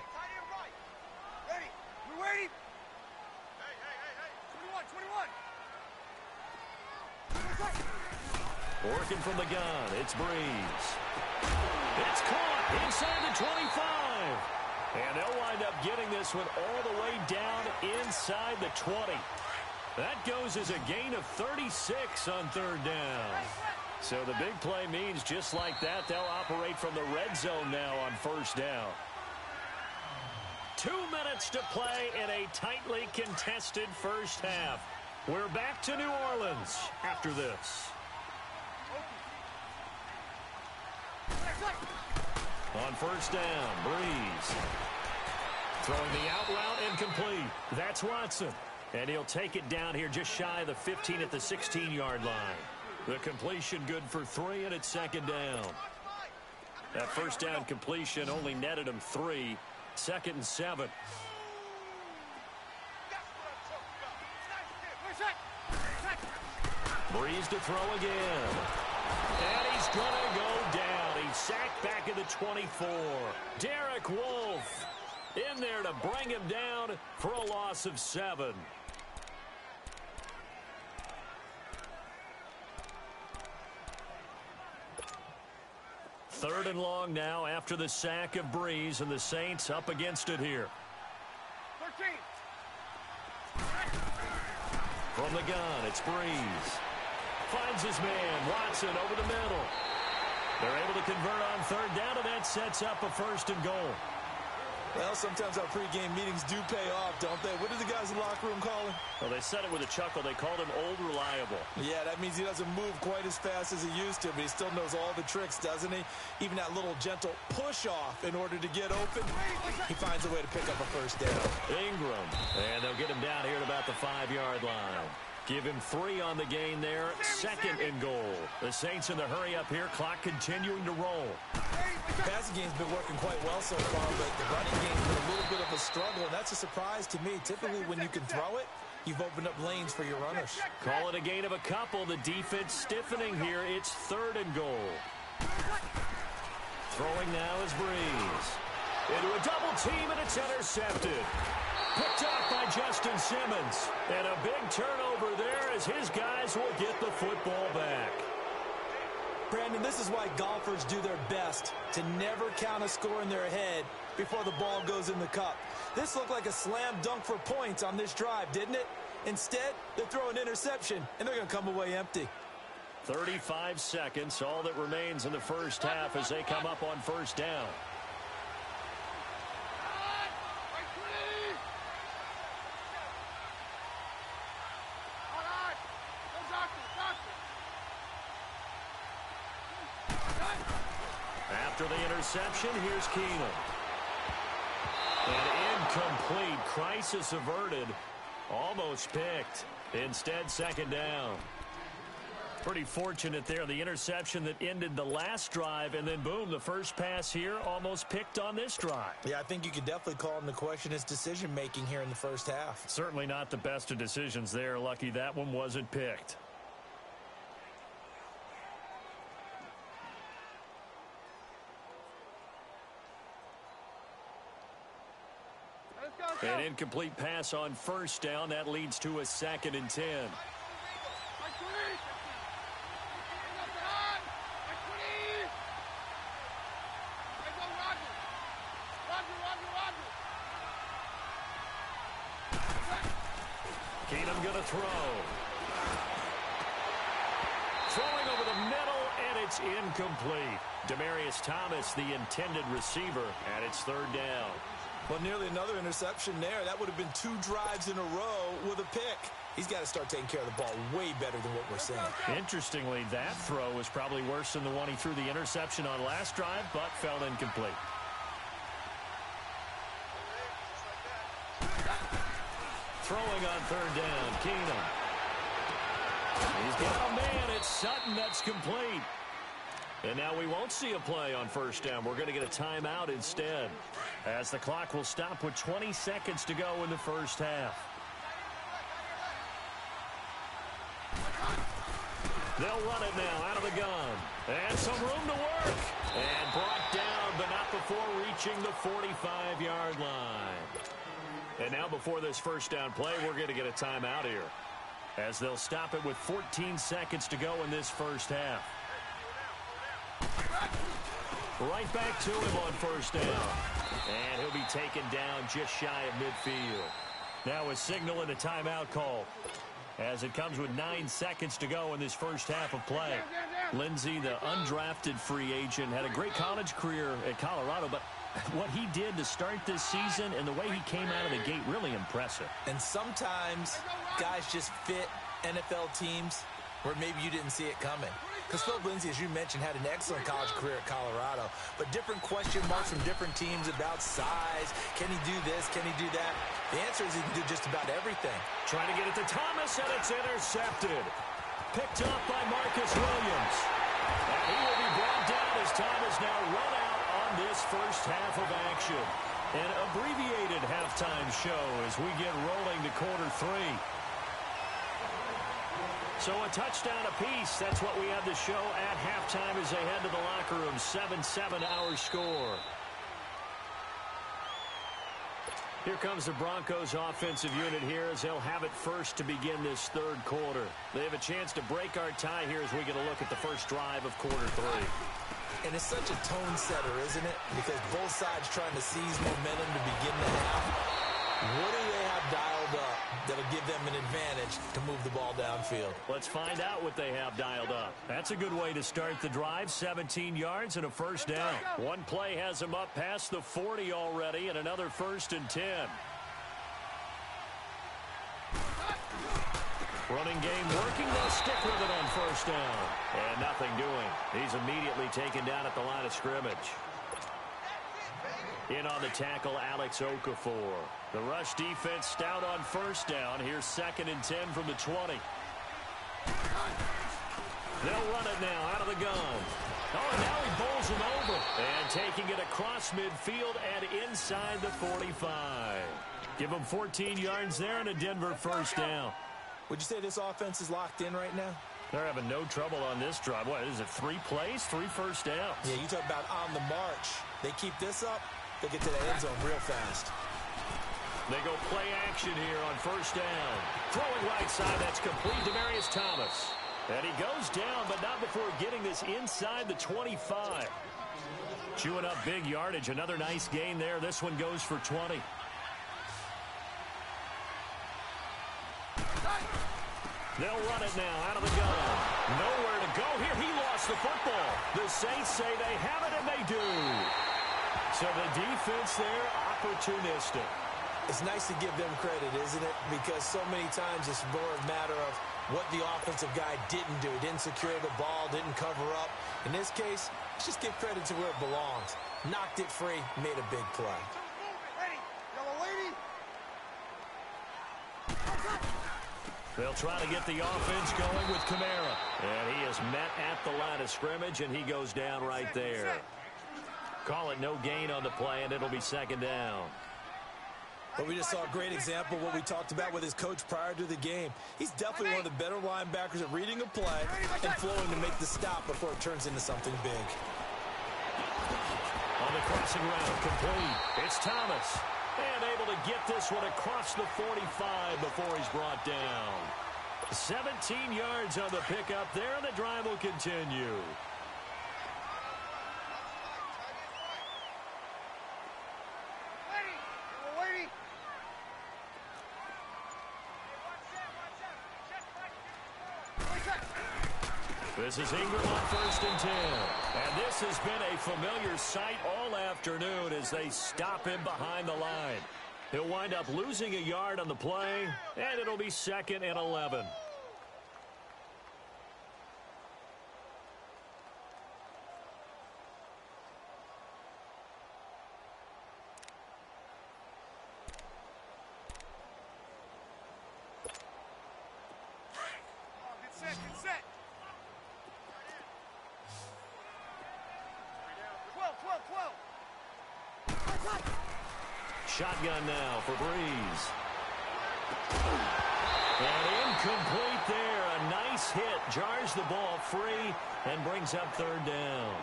Ready? We're waiting. Hey. 21. Working from the gun, it's Breeze. It's caught inside the 25. And they'll wind up getting this one all the way down inside the 20. That goes as a gain of 36 on third down. So the big play means just like that, they'll operate from the red zone now on first down. 2 minutes to play in a tightly contested first half. We're back to New Orleans after this. On first down, Breeze. Throwing the out route incomplete. That's Watson. And he'll take it down here just shy of the 15 at the 16-yard line. The completion good for 3, and it's second down. That first down completion only netted him 3. 2nd and 7. Breeze to throw again. And he's going to go down. He's sacked back at the 24. Derek Wolfe in there to bring him down for a loss of 7. Third and long now after the sack of Breeze, and the Saints up against it here. 13. From the gun, it's Breeze. Finds his man, Watson, over the middle. They're able to convert on third down, and that sets up a 1st and goal. Well, sometimes our pregame meetings do pay off, don't they? What do the guys in the locker room call him? Well, they said it with a chuckle. They called him Old Reliable. Yeah, that means he doesn't move quite as fast as he used to, but he still knows all the tricks, doesn't he? Even that little gentle push-off in order to get open, he finds a way to pick up a first down. Ingram, and they'll get him down here at about the 5-yard line. Give him 3 on the gain there. 2nd and goal. The Saints in the hurry up here. Clock continuing to roll. Passing game's been working quite well so far, but the running game's been a little bit of a struggle, and that's a surprise to me. Typically, when you can throw it, you've opened up lanes for your runners. Call it a gain of a couple. The defense stiffening here. It's 3rd and goal. Throwing now is Breeze. Into a double team, and it's intercepted. Picked up by Justin Simmons. And a big turnover there as his guys will get the football back. Brandon, this is why golfers do their best to never count a score in their head before the ball goes in the cup. This looked like a slam dunk for points on this drive, didn't it? Instead, they throw an interception, and they're going to come away empty. 35 seconds, all that remains in the first half as they come up on first down. After the interception, here's Keenum. An incomplete. Crisis averted. Almost picked. Instead, 2nd down. Pretty fortunate there. The interception that ended the last drive, and then, boom, the first pass here almost picked on this drive. Yeah, I think you could definitely call him to question his decision-making here in the first half. Certainly not the best of decisions there. Lucky that one wasn't picked. Let's go. An incomplete pass on first down. That leads to a 2nd and 10. Keenum going to throw. Throwing over the middle, and it's incomplete. Demaryius Thomas, the intended receiver, and it's 3rd down. Well, nearly another interception there. That would have been 2 drives in a row with a pick. He's got to start taking care of the ball way better than what we're seeing. Interestingly, that throw was probably worse than the one he threw the interception on last drive, but fell incomplete. Throwing on 3rd down, Keenum. He's got a man. It's Sutton. That's complete. And now we won't see a play on 1st down. We're going to get a timeout instead, as the clock will stop with 20 seconds to go in the 1st half. They'll run it now out of the gun. And some room to work. And brought down, but not before reaching the 45-yard line. And now before this 1st down play, we're going to get a timeout here, as they'll stop it with 14 seconds to go in this 1st half. Right back to him on 1st down. And he'll be taken down just shy of midfield. Now a signal and a timeout call, as it comes with 9 seconds to go in this 1st half of play. Lindsey, the undrafted free agent, had a great college career at Colorado, but what he did to start this season and the way he came out of the gate, really impressive. And sometimes guys just fit NFL teams where maybe you didn't see it coming. Because Phil Lindsey, as you mentioned, had an excellent college career at Colorado, but different question marks from different teams about size. Can he do this? Can he do that? The answer is he can do just about everything. Trying to get it to Thomas, and it's intercepted. Picked up by Marcus Williams. And he will be brought down as time is now run out on this 1st half of action. An abbreviated halftime show as we get rolling to quarter 3. So a touchdown apiece. That's what we have to show at halftime as they head to the locker room. 7-7 our score. Here comes the Broncos offensive unit here as they'll have it first to begin this 3rd quarter. They have a chance to break our tie here as we get a look at the first drive of quarter 3. And it's such a tone setter, isn't it? Because both sides trying to seize momentum to begin the half. What do they have dialed up that'll give them an advantage to move the ball downfield? Let's find out what they have dialed up. That's a good way to start the drive. 17 yards and a 1st down. One play has them up past the 40 already, and another 1st and 10. Running game working. They'll stick with it on 1st down. And nothing doing. He's immediately taken down at the line of scrimmage. In on the tackle, Alex Okafor. The rush defense stout on 1st down. Here's 2nd and 10 from the 20. They'll run it now out of the gun. Oh, and now he bowls him over. And taking it across midfield and inside the 45. Give him 14 yards there and a Denver 1st down. Would you say this offense is locked in right now? They're having no trouble on this drive. What is it, 3 plays, 3 1st downs? Yeah, you talk about on the march. They keep this up, they get to the end zone real fast. They go play action here on 1st down. Throwing right side, that's complete. Demaryius Thomas. And he goes down, but not before getting this inside the 25. Chewing up big yardage. Another nice gain there. This one goes for 20. They'll run it now out of the gun. Nowhere to go here. He lost the football. The Saints say they have it, and they do. So the defense there, opportunistic. It's nice to give them credit, isn't it? Because so many times it's more a matter of what the offensive guy didn't do. Didn't secure the ball, didn't cover up. In this case, let's just give credit to where it belongs. Knocked it free, made a big play. Ready, yellow lady. They'll try to get the offense going with Kamara. And he is met at the line of scrimmage, and he goes down right there. Call it no gain on the play, and it'll be 2nd down. But we just saw a great example of what we talked about with his coach prior to the game. He's definitely one of the better linebackers at reading a play and flowing to make the stop before it turns into something big. On the crossing route, complete. It's Thomas. And able to get this one across the 45 before he's brought down. 17 yards on the pickup there, and the drive will continue. This is Ingram on 1st and 10. And this has been a familiar sight all afternoon as they stop him behind the line. He'll wind up losing a yard on the play, and it'll be 2nd and 11. Get set. 12. Shotgun now for Breeze. And incomplete there. A nice hit. Jars the ball free and brings up 3rd down.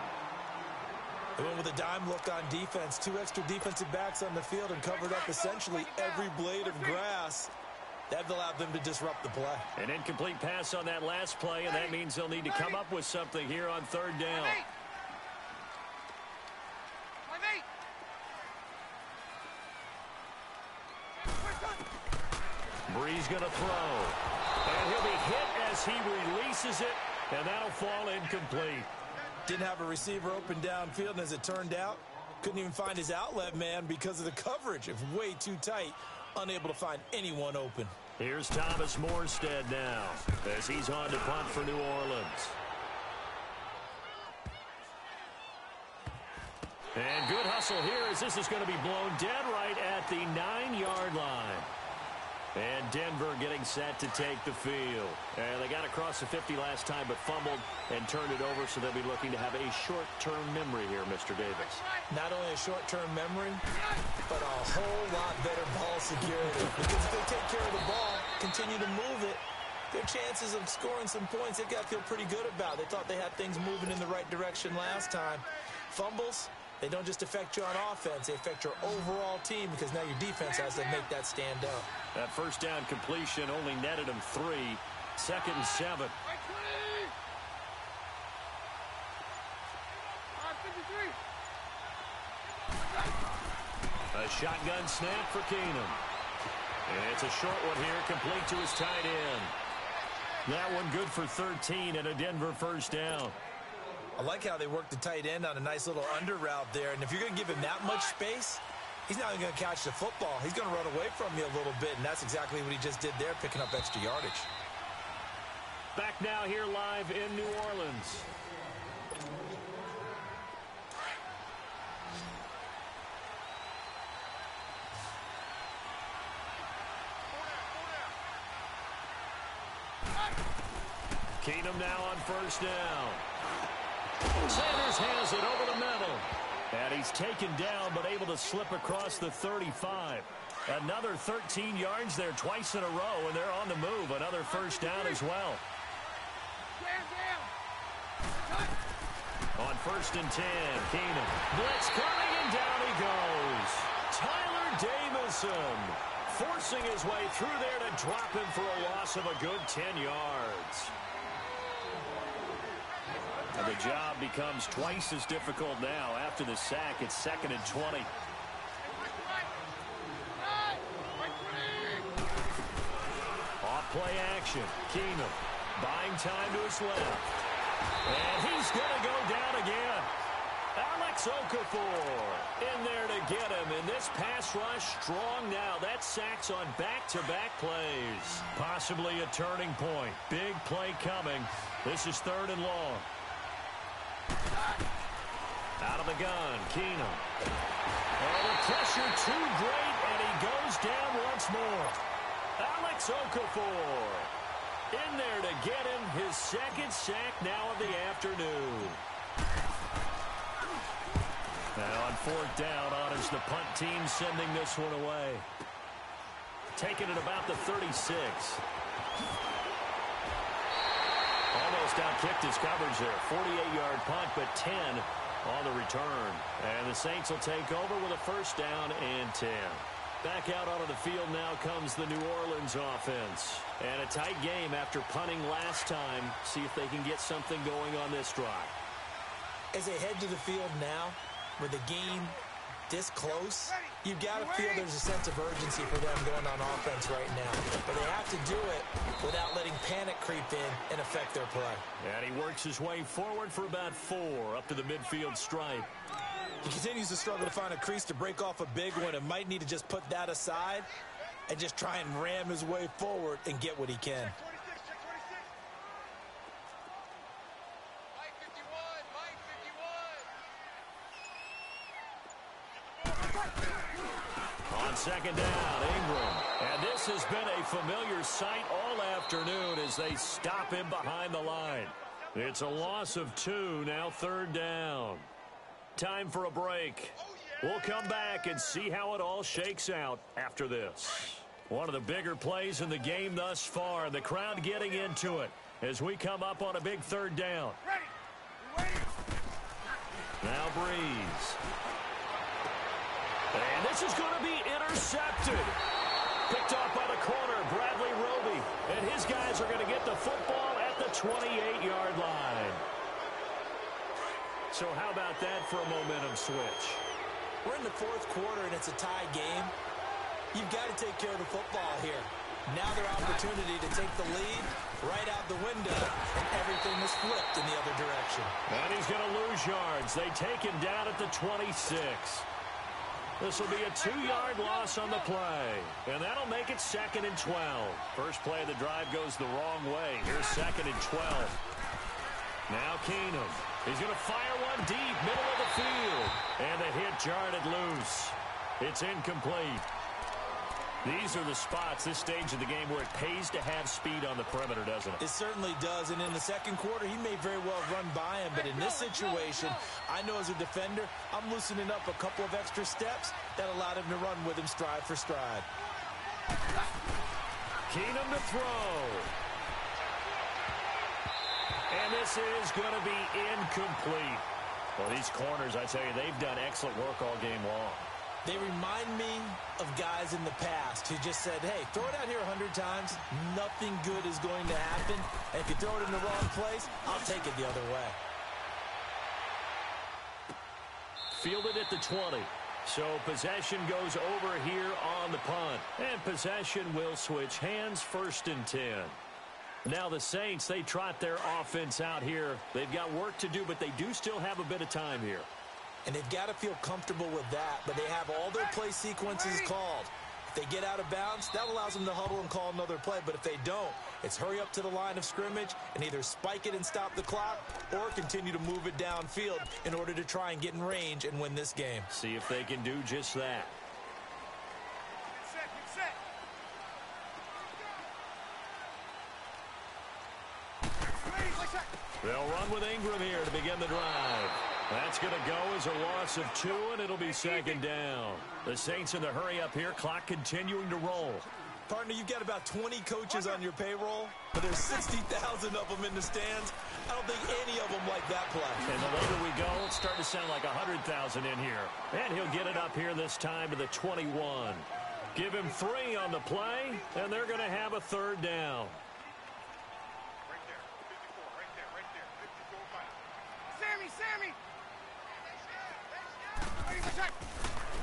They went with a dime look on defense. 2 extra defensive backs on the field and covered up essentially every blade of grass. That allowed them to disrupt the play. An incomplete pass on that last play, and that means they'll need to come up with something here on 3rd down. Breeze going to throw. And he'll be hit as he releases it, and that'll fall incomplete. Didn't have a receiver open downfield, and as it turned out, couldn't even find his outlet man because of the coverage. It was way too tight, unable to find anyone open. Here's Thomas Morstead now as he's on to punt for New Orleans. And good hustle here as this is going to be blown dead right at the 9-yard line. And Denver getting set to take the field. And they got across the 50 last time but fumbled and turned it over, so they'll be looking to have a short-term memory here, Mr. Davis. Not only a short-term memory, but a whole lot better ball security. Because if they take care of the ball, continue to move it, their chances of scoring some points, they've got to feel pretty good about. They thought they had things moving in the right direction last time. Fumbles, they don't just affect you on offense, they affect your overall team because now your defense has to make that stand up. That 1st down completion only netted him 3. 2nd and 7. A shotgun snap for Keenum. And it's a short one here, complete to his tight end. That one good for 13 and a Denver 1st down. I like how they worked the tight end on a nice little under route there. And if you're going to give him that much space, he's not even going to catch the football. He's going to run away from you a little bit, and that's exactly what he just did there, picking up extra yardage. Back now here live in New Orleans. Keenum now on 1st down. Sanders has it over the middle. And he's taken down but able to slip across the 35. Another 13 yards there twice in a row, and they're on the move. Another 1st down as well. On 1st and 10, Keenum. Blitz coming, and down he goes. Tyler Davison forcing his way through there to drop him for a loss of a good 10 yards. And the job becomes twice as difficult now. After the sack, it's 2nd and 20. Off play action. Keenum buying time to his left. And he's going to go down again. Alex Okafor in there to get him. And this pass rush strong now. That sack's on back-to-back plays. Possibly a turning point. Big play coming. This is 3rd and long. Out of the gun, Keenum. Oh, the pressure too great, and he goes down once more. Alex Okafor in there to get him his 2nd sack now of the afternoon. Now on 4th down, honors the punt team sending this one away. Taking it about the 36. Almost outkicked his coverage there. 48-yard punt, but 10 on the return. And the Saints will take over with a 1st down and 10. Back out onto the field now comes the New Orleans offense. And a tight game after punting last time. See if they can get something going on this drive. As they head to the field now, with the game this close, you've got to feel there's a sense of urgency for them going on offense right now. But they have to do it without letting panic creep in and affect their play. And he works his way forward for about 4 up to the midfield stripe. He continues to struggle to find a crease to break off a big one and might need to just put that aside and just try and ram his way forward and get what he can. On second down, Ingram. And this has been a familiar sight all afternoon as they stop him behind the line. It's a loss of 2, now third down. Time for a break. We'll come back and see how it all shakes out after this. One of the bigger plays in the game thus far. The crowd getting into it as we come up on a big third down. Now Breeze. And this is going to be intercepted. Picked off by the corner, Bradley Roby. And his guys are going to get the football at the 28-yard line. So how about that for a momentum switch? We're in the fourth quarter, and it's a tie game. You've got to take care of the football here. Now their opportunity to take the lead right out the window, and everything is flipped in the other direction. And he's going to lose yards. They take him down at the 26. This will be a 2-yard loss on the play, and that'll make it 2nd and 12. First play of the drive goes the wrong way. Here's 2nd and 12. Now Keenum. He's going to fire one deep, middle of the field. And the hit jarred it loose. It's incomplete. These are the spots, this stage of the game, where it pays to have speed on the perimeter, doesn't it? It certainly does, and in the second quarter, he may very well run by him, but in this situation, I know as a defender, I'm loosening up a couple of extra steps that allowed him to run with him stride for stride. Keenum to throw. And this is going to be incomplete. Well, these corners, I tell you, they've done excellent work all game long. They remind me of guys in the past who just said, hey, throw it out here 100 times, nothing good is going to happen. And if you throw it in the wrong place, I'll take it the other way. Fielded at the 20. So possession goes over here on the punt. And possession will switch hands, 1st and 10. Now the Saints, they trot their offense out here. They've got work to do, but they do still have a bit of time here. And they've got to feel comfortable with that, but they have all their play sequences called. If they get out of bounds, that allows them to huddle and call another play. But if they don't, it's hurry up to the line of scrimmage and either spike it and stop the clock or continue to move it downfield in order to try and get in range and win this game. See if they can do just that. They'll run with Ingram here to begin the drive. That's going to go as a loss of 2, and it'll be 2nd down. The Saints in the hurry up here, clock continuing to roll. Partner, you've got about 20 coaches on your payroll, but there's 60,000 of them in the stands. I don't think any of them like that play. And the later we go, it's starting to sound like 100,000 in here. And he'll get it up here this time to the 21. Give him 3 on the play, and they're going to have a 3rd down. Sammy!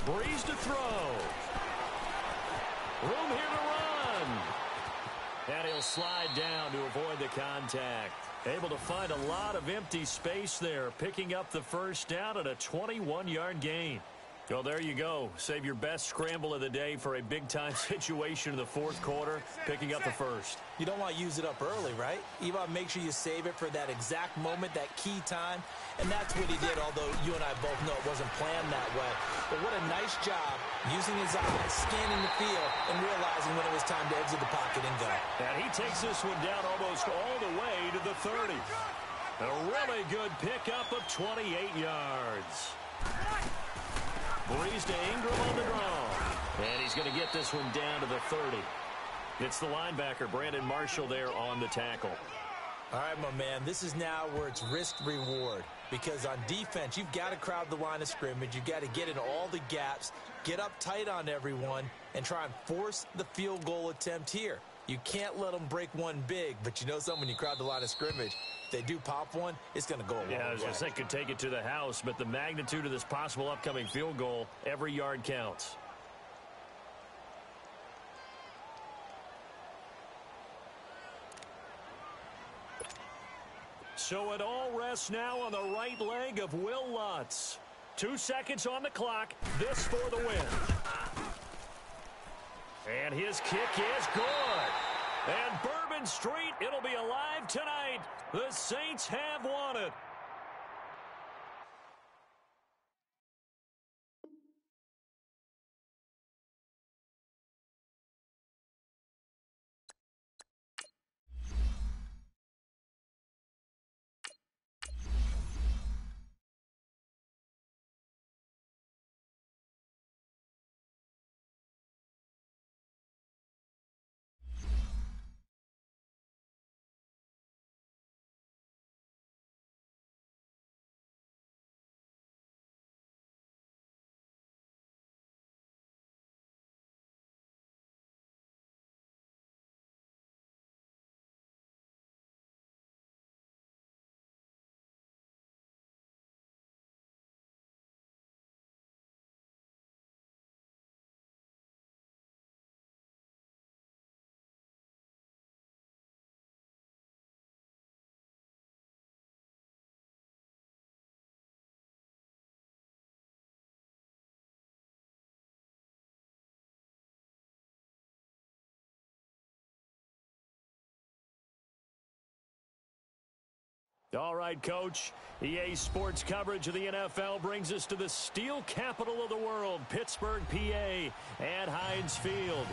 Breeze to throw. Room here to run. And he'll slide down to avoid the contact. Able to find a lot of empty space there, picking up the 1st down at a 21-yard gain. Well, there you go. Save your best scramble of the day for a big-time situation in the 4th quarter, picking up the 1st. You don't want to use it up early, right? You want to make sure you save it for that exact moment, that key time, and that's what he did, although you and I both know it wasn't planned that way. But what a nice job using his eyes, scanning the field, and realizing when it was time to exit the pocket and go. And he takes this one down almost all the way to the 30. A really good pickup of 28 yards. Breeze to Ingram on the draw. And he's going to get this one down to the 30. It's the linebacker, Brandon Marshall, there on the tackle. All right, my man, this is now where it's risk-reward. because on defense, you've got to crowd the line of scrimmage. You've got to get in all the gaps, get up tight on everyone, and try and force the field goal attempt here. You can't let them break one big, but you know something, when you crowd the line of scrimmage, if they do pop one, it's going to go a long way. Yeah, I was going to say, could take it to the house, but the magnitude of this possible upcoming field goal, every yard counts. So it all rests now on the right leg of Will Lutz. 2 seconds on the clock. This for the win. And his kick is good. And Bourbon Street, it'll be alive tonight. The Saints have won it. All right, Coach. EA Sports coverage of the NFL brings us to the steel capital of the world, Pittsburgh, PA, at Heinz Field.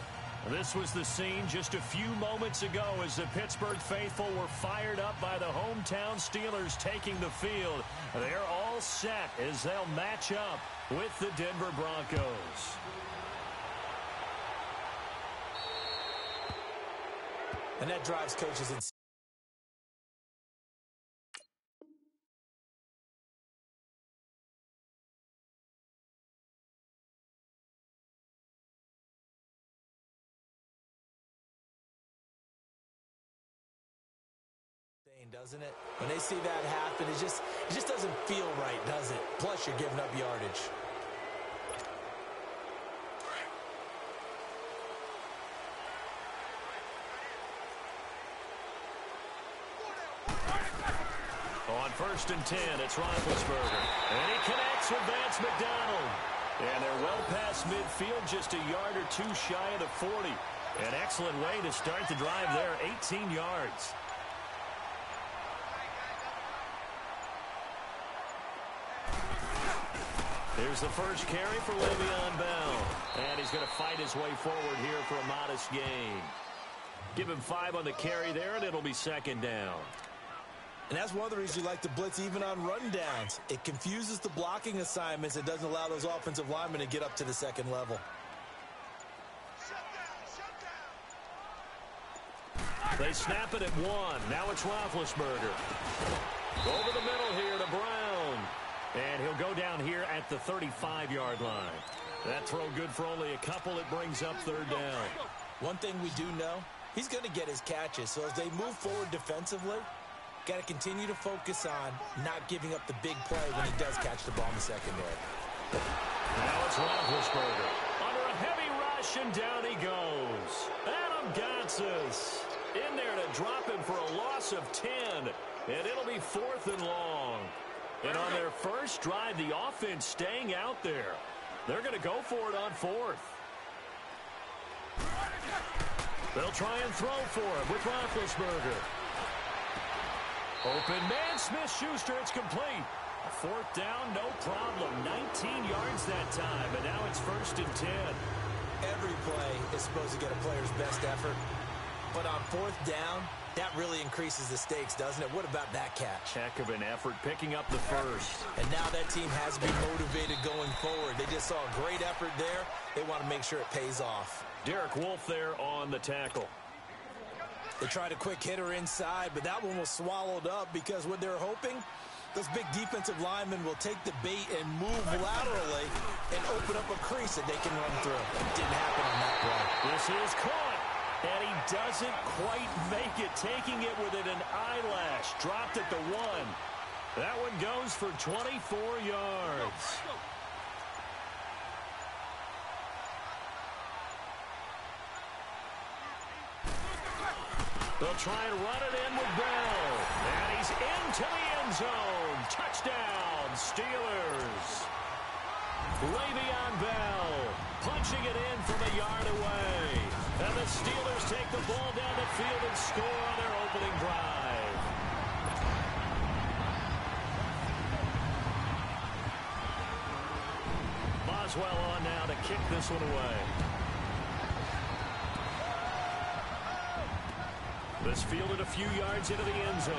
This was the scene just a few moments ago as the Pittsburgh faithful were fired up by the hometown Steelers taking the field. They're all set as they'll match up with the Denver Broncos. And that drives coaches insane. Doesn't it? When they see that happen, it just doesn't feel right, does it? Plus, you're giving up yardage. On 1st and 10, it's Roethlisberger. And he connects with Vance McDonald. And they're well past midfield, just a yard or two shy of the 40. An excellent way to start the drive there, 18 yards. Here's the first carry for Le'Veon Bell. And he's going to fight his way forward here for a modest gain. Give him 5 on the carry there, and it'll be 2nd down. And that's one of the reasons you like to blitz even on rundowns. It confuses the blocking assignments. It doesn't allow those offensive linemen to get up to the second level. They snap it at 1. Now it's Roethlisberger. Over the middle here to Brown. And he'll go down here at the 35-yard line. That throw good for only a couple. It brings up 3rd down. One thing we do know, he's going to get his catches. So as they move forward defensively, got to continue to focus on not giving up the big play when he does catch the ball in the secondary. Now it's Roethlisberger. Under a heavy rush, and down he goes. Adam Gotsis in there to drop him for a loss of 10. And it'll be 4th and long. And on their first drive, the offense staying out there. They're going to go for it on 4th. They'll try and throw for it with Roethlisberger. Open man, Smith-Schuster, it's complete. 4th down, no problem. 19 yards that time, and now it's 1st and 10. Every play is supposed to get a player's best effort. But on 4th down, that really increases the stakes, doesn't it? What about that catch? Heck of an effort, picking up the first. And now that team has to be motivated going forward. They just saw a great effort there. They want to make sure it pays off. Derek Wolfe there on the tackle. They tried a quick hitter inside, but that one was swallowed up because what they're hoping, Those big defensive linemen will take the bait and move laterally and open up a crease that they can run through. It didn't happen on that play. This is caught, and he doesn't quite make it, taking it within an eyelash. Dropped at the 1. That one goes for 24 yards. They'll try and run it in with Bell. And he's into the end zone. Touchdown, Steelers. Le'Veon Bell punching it in from a yard away. And the Steelers take the ball down the field and score on their opening drive. Boswell on now to kick this one away. This fielded a few yards into the end zone.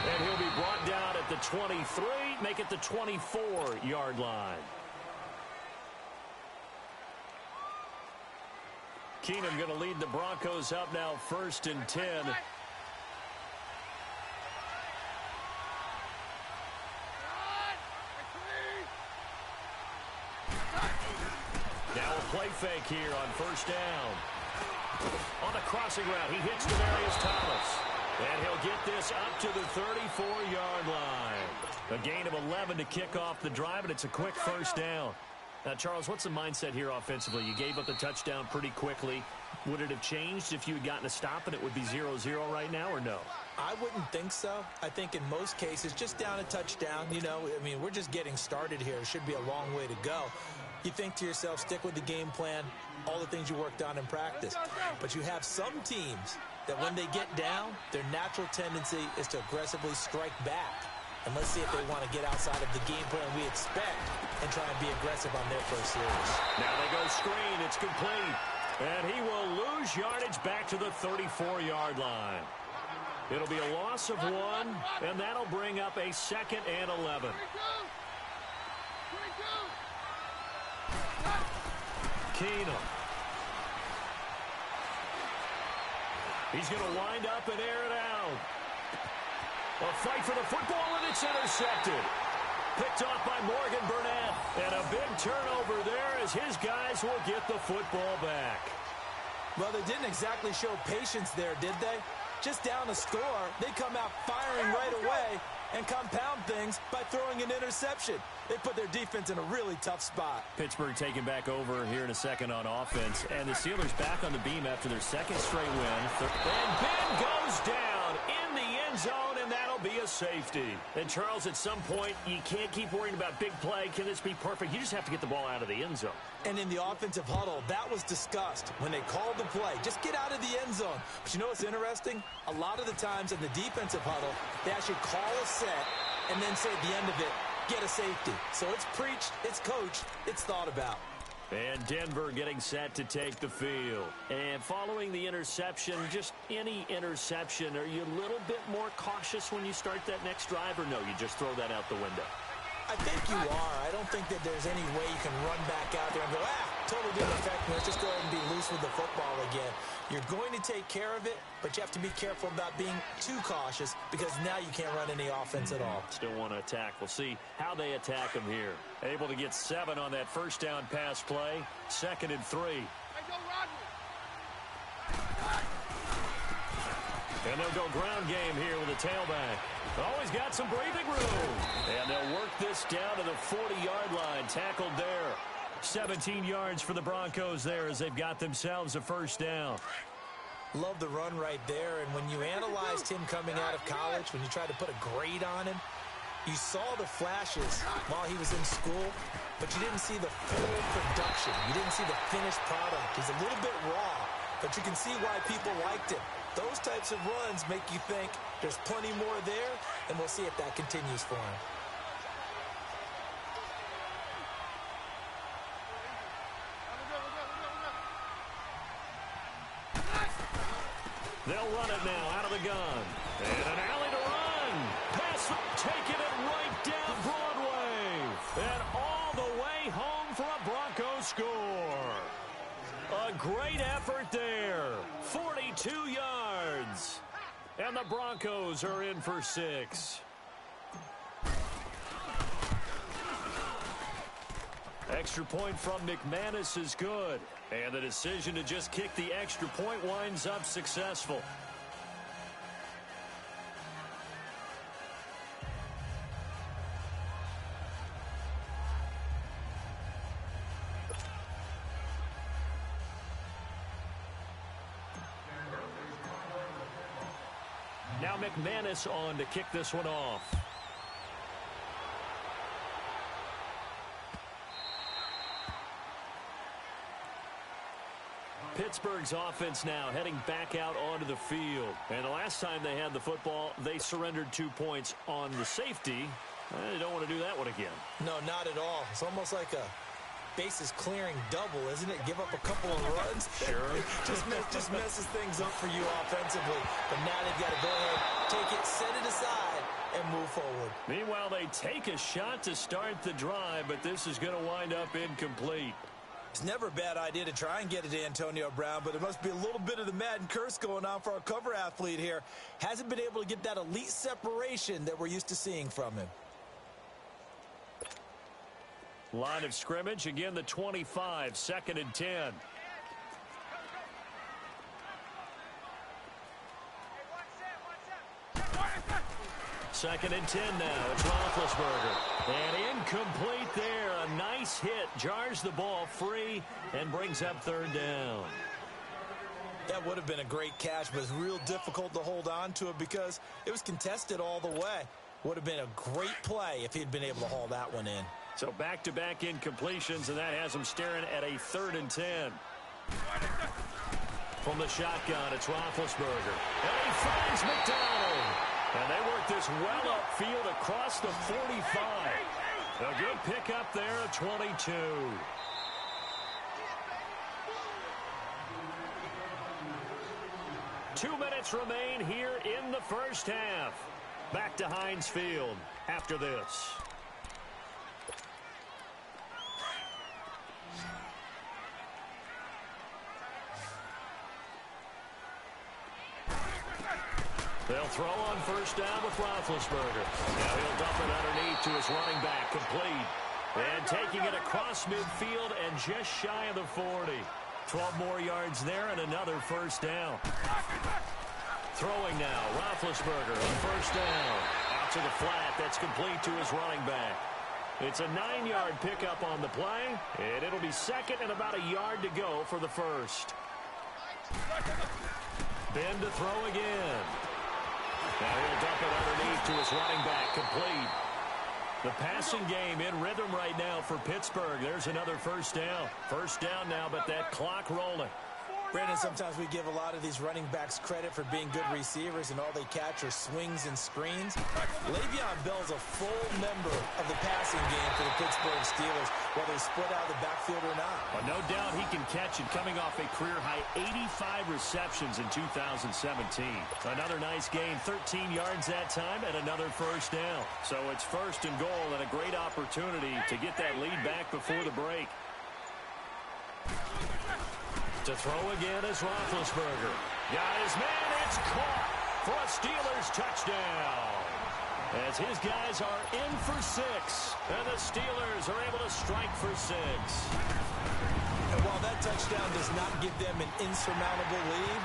And he'll be brought down at the 23, make it the 24-yard line. Keenum going to lead the Broncos up now 1st and 10. Now a play fake here on 1st down. On the crossing route, he hits Demaryius Thomas. And he'll get this up to the 34-yard line. A gain of 11 to kick off the drive, and it's a quick 1st down. Now, Charles, what's the mindset here offensively? You gave up the touchdown pretty quickly. Would it have changed if you had gotten a stop and it would be 0-0 right now, or no? I wouldn't think so. I think in most cases, just down a touchdown, you know, I mean, we're just getting started here. It should be a long way to go. You think to yourself, stick with the game plan, all the things you worked on in practice. But you have some teams that when they get down, their natural tendency is to aggressively strike back. And let's see if they want to get outside of the game plan we expect and try and be aggressive on their first series. Now they go screen. It's complete. And he will lose yardage back to the 34-yard line. It'll be a loss of 1, and that'll bring up a 2nd and 11. Keenum. He's going to wind up and air it out. A fight for the football, and it's intercepted. Picked off by Morgan Burnett. And a big turnover there as his guys will get the football back. Well, they didn't exactly show patience there, did they? Just down a score, they come out firing right away and compound things by throwing an interception. They put their defense in a really tough spot. Pittsburgh taking back over here in a second on offense. And the Steelers back on the beam after their 2nd straight win. And Ben goes down in the end zone, and that'll be a safety. And, Charles, at some point, you can't keep worrying about big play. Can this be perfect? You just have to get the ball out of the end zone. And in the offensive huddle, that was discussed when they called the play. Just get out of the end zone. But you know what's interesting? A lot of the times in the defensive huddle, they actually call a set and then say at the end of it, get a safety. So it's preached, it's coached, it's thought about. And Denver getting set to take the field. And following the interception, just any interception, are you a little bit more cautious when you start that next drive, or no, you just throw that out the window? I think you are. I don't think that there's any way you can run back out there and go, totally didn't affect me. Let's just go ahead and be loose with the football again. You're going to take care of it, but you have to be careful about being too cautious because now you can't run any offense at all. Still want to attack. We'll see how they attack him here. Able to get 7 on that 1st down pass play. 2nd and 3. And they'll go ground game here with a tailback. Always got some breathing room. And they'll work this down to the 40-yard line. Tackled there. 17 yards for the Broncos there as they've got themselves a 1st down. Love the run right there. And when you analyzed him coming out of college, when you tried to put a grade on him, you saw the flashes while he was in school, but you didn't see the full production. You didn't see the finished product. He's a little bit raw, but you can see why people liked him. Those types of runs make you think there's plenty more there, and we'll see if that continues for him. They'll run it now out of the gun. And an alley to run. Pass, taking it right down Broadway. And all the way home for a Broncos score. A great effort there. 42 yards. And the Broncos are in for 6. Extra point from McManus is good. And the decision to just kick the extra point winds up successful. Now McManus on to kick this one off. Pittsburgh's offense now heading back out onto the field. And the last time they had the football, they surrendered 2 points on the safety. They don't want to do that one again. No, not at all. It's almost like a bases clearing double, isn't it? Give up a couple of runs. Sure. just messes things up for you offensively. But now they've got to go ahead, take it, set it aside, and move forward. Meanwhile, they take a shot to start the drive, but this is going to wind up incomplete. It's never a bad idea to try and get it to Antonio Brown, but there must be a little bit of the Madden curse going on for our cover athlete here. Hasn't been able to get that elite separation that we're used to seeing from him. Line of scrimmage, again the 25, 2nd and 10. Second and 10 now. It's Roethlisberger. And incomplete there. A nice hit. Jars the ball free and brings up 3rd down. That would have been a great catch, but it's real difficult to hold on to it because it was contested all the way. Would have been a great play if he'd been able to haul that one in. So back-to-back incompletions, and that has him staring at a 3rd and 10. From the shotgun, it's Roethlisberger. And he finds McDonald. And they work this well upfield across the 45. A good pickup there at 22. Two minutes remain here in the first half. Back to Heinz Field after this. They'll throw on 1st down with Roethlisberger. Now he'll dump it underneath to his running back, complete. And taking it across midfield and just shy of the 40. 12 more yards there and another 1st down. Throwing now, Roethlisberger on 1st down. Out to the flat, that's complete to his running back. It's a 9-yard pickup on the play, and it'll be 2nd and about a yard to go for the 1st. Ben to throw again. Now he'll dump it underneath to his running back, complete. The passing game in rhythm right now for Pittsburgh. There's another 1st down. 1st down now, but that clock rolling. Brandon, sometimes we give a lot of these running backs credit for being good receivers, and all they catch are swings and screens. Le'Veon Bell's a full member of the passing game for the Pittsburgh Steelers, whether he's split out of the backfield or not. Well, no doubt he can catch it, coming off a career-high 85 receptions in 2017. Another nice gain, 13 yards that time, and another 1st down. So it's 1st and goal, and a great opportunity to get that lead back before the break. To throw again is Roethlisberger. Got his man, it's caught for a Steelers touchdown. As his guys are in for 6, and the Steelers are able to strike for 6. And while that touchdown does not give them an insurmountable lead,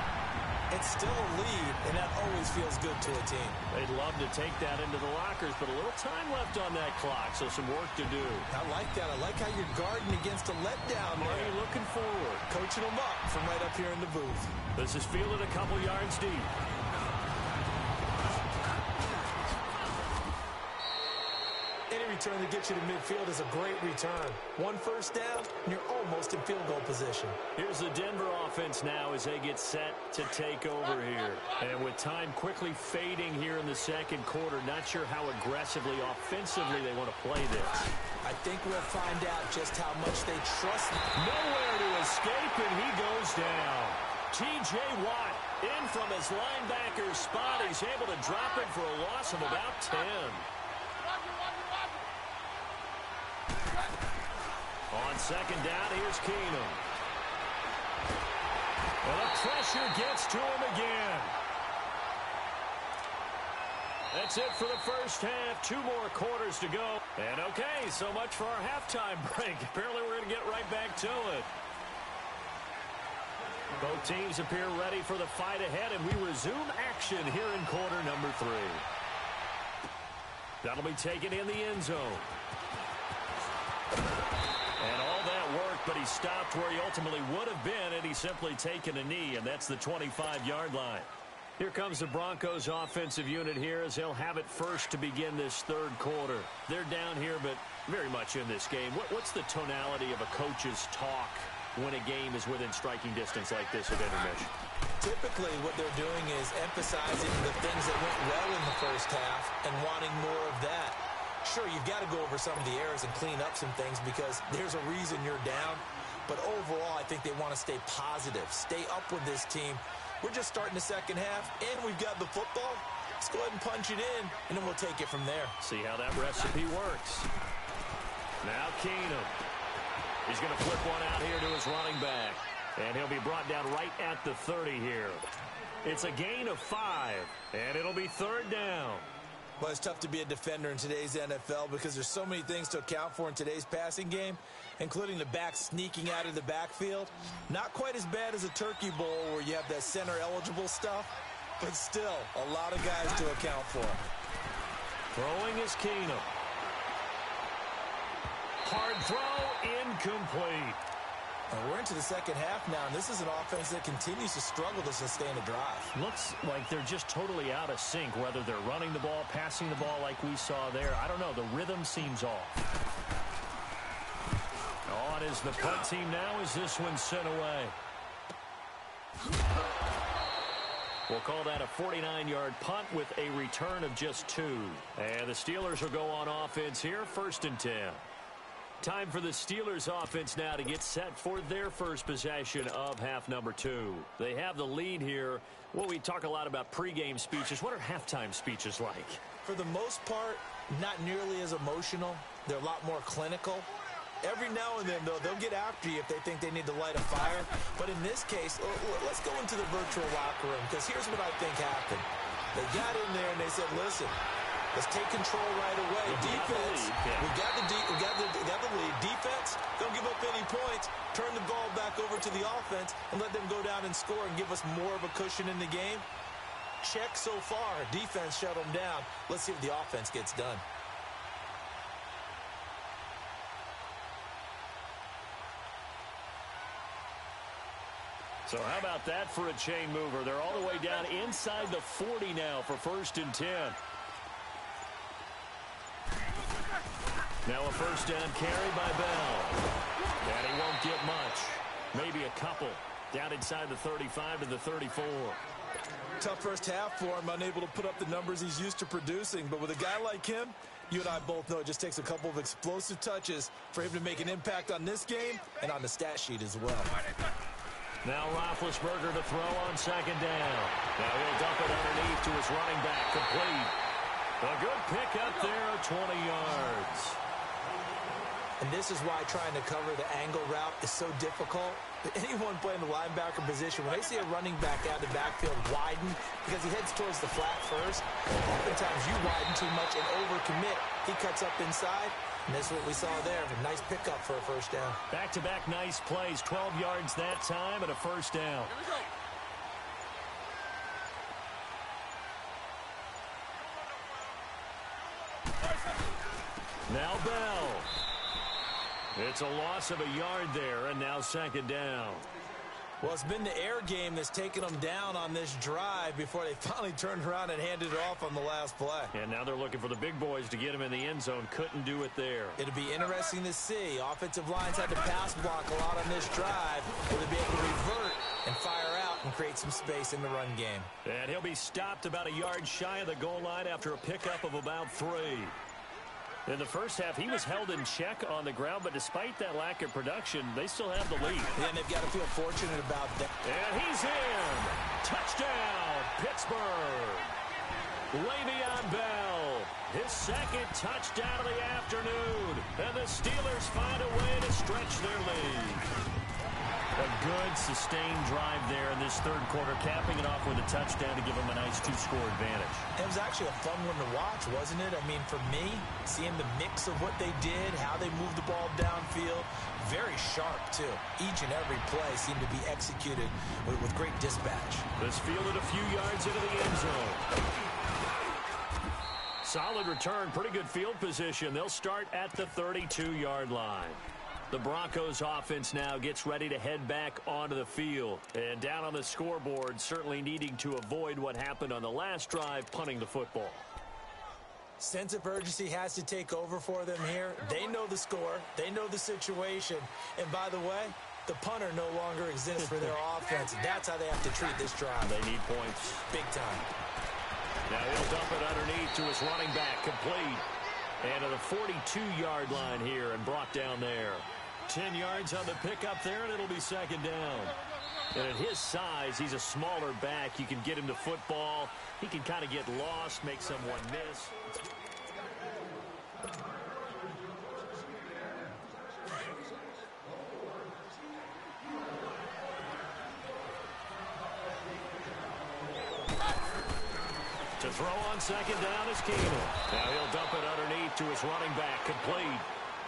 it's still a lead, and that always feels good to a team. They'd love to take that into the lockers, but a little time left on that clock, so some work to do. I like that. I like how you're guarding against a letdown there. Are you looking forward? Coaching them up from right up here in the booth. This is fielded a couple yards deep. Any return that gets you to midfield is a great return. 1 1st down, and you're almost in field goal position. Here's the Denver offense now as they get set to take over here. And with time quickly fading here in the 2nd quarter, not sure how aggressively, offensively they want to play this. I think we'll find out just how much they trust. Nowhere to escape, and he goes down. T.J. Watt in from his linebacker spot. He's able to drop it for a loss of about 10. On 2nd down, here's Keenum. And the pressure gets to him again. That's it for the first half. 2 more quarters to go. And okay, so much for our halftime break. Apparently we're going to get right back to it. Both teams appear ready for the fight ahead, and we resume action here in quarter number 3. That'll be taken in the end zone. And all that worked, but he stopped where he ultimately would have been, and he's simply taken a knee, and that's the 25-yard line. Here comes the Broncos offensive unit here as they'll have it first to begin this third quarter. They're down here, but very much in this game. What's the tonality of a coach's talk when a game is within striking distance like this at intermission? Typically, what they're doing is emphasizing the things that went well in the first half and wanting more of that. Sure, you've got to go over some of the errors and clean up some things because there's a reason you're down. But overall, I think they want to stay positive, stay up with this team. We're just starting the second half, and we've got the football. Let's go ahead and punch it in, and then we'll take it from there. See how that recipe works. Now Keenum. He's going to flip one out here to his running back. And he'll be brought down right at the 30 here. It's a gain of 5, and it'll be third down. Well, it's tough to be a defender in today's NFL because there's so many things to account for in today's passing game, including the back sneaking out of the backfield. Not quite as bad as a turkey bowl where you have that center-eligible stuff, but still a lot of guys to account for. Throwing is Keenum. Hard throw, incomplete. And we're into the second half now, and this is an offense that continues to struggle to sustain a drive. Looks like they're just totally out of sync, whether they're running the ball, passing the ball like we saw there. I don't know. The rhythm seems off. On is the punt team now as this one's sent away. We'll call that a 49-yard punt with a return of just 2. And the Steelers will go on offense here, 1st and 10. Time for the Steelers offense now to get set for their first possession of half number 2. They have the lead here. Well, we talk a lot about pregame speeches. What are halftime speeches like? For the most part, not nearly as emotional. They're a lot more clinical. Every now and then, though, they'll get after you if they think they need to light a fire. But in this case, let's go into the virtual locker room, because here's what I think happened. They got in there and they said, listen, let's take control right away. Defense, we got the lead. Defense, don't give up any points. Turn the ball back over to the offense and let them go down and score and give us more of a cushion in the game. Check so far. Defense shut them down. Let's see if the offense gets done. So how about that for a chain mover? They're all the way down inside the 40 now for 1st and 10. Now a first down carry by Bell. And he won't get much. Maybe a couple. Down inside the 35 to the 34. Tough first half for him, unable to put up the numbers he's used to producing. But with a guy like him, you and I both know it just takes a couple of explosive touches for him to make an impact on this game and on the stat sheet as well. Now Roethlisberger to throw on 2nd down. Now he'll dump it underneath to his running back, complete. A good pick up there of 20 yards. And this is why trying to cover the angle route is so difficult. Anyone playing the linebacker position, when they see a running back out of the backfield widen because he heads towards the flat first, oftentimes you widen too much and overcommit. He cuts up inside, and that's what we saw there. A nice pickup for a first down. Back-to-back nice plays, 12 yards that time and a first down. Here we go. Now Bell. It's a loss of a yard there, and now 2nd down. Well, it's been the air game that's taken them down on this drive before they finally turned around and handed it off on the last play. And now they're looking for the big boys to get him in the end zone. Couldn't do it there. It'll be interesting to see. Offensive lines had to pass block a lot on this drive. Will they be able to revert and fire out and create some space in the run game? And he'll be stopped about a yard shy of the goal line after a pickup of about 3. In the first half, he was held in check on the ground, but despite that lack of production, they still have the lead. And they've got to feel fortunate about that. And he's in. Touchdown, Pittsburgh. Le'Veon Bell, his 2nd touchdown of the afternoon. And the Steelers find a way to stretch their lead. A good, sustained drive there in this third quarter, capping it off with a touchdown to give them a nice two-score advantage. It was actually a fun one to watch, wasn't it? I mean, for me, seeing the mix of what they did, how they moved the ball downfield, very sharp, too. Each and every play seemed to be executed with great dispatch. This fielded a few yards into the end zone. Solid return, pretty good field position. They'll start at the 32-yard line. The Broncos offense now gets ready to head back onto the field. And down on the scoreboard, certainly needing to avoid what happened on the last drive, punting the football. Sense of urgency has to take over for them here. They know the score. They know the situation. And by the way, the punter no longer exists for their offense. That's how they have to treat this drive. They need points. Big time. Now he'll dump it underneath to his running back, complete. And to the 42-yard line here and brought down there. 10 yards on the pickup there, and it'll be second down. And at his size, he's a smaller back. You can get him to football. He can kind of get lost, make someone miss. To throw on second down is Keenan. Now he'll dump it underneath to his running back, complete.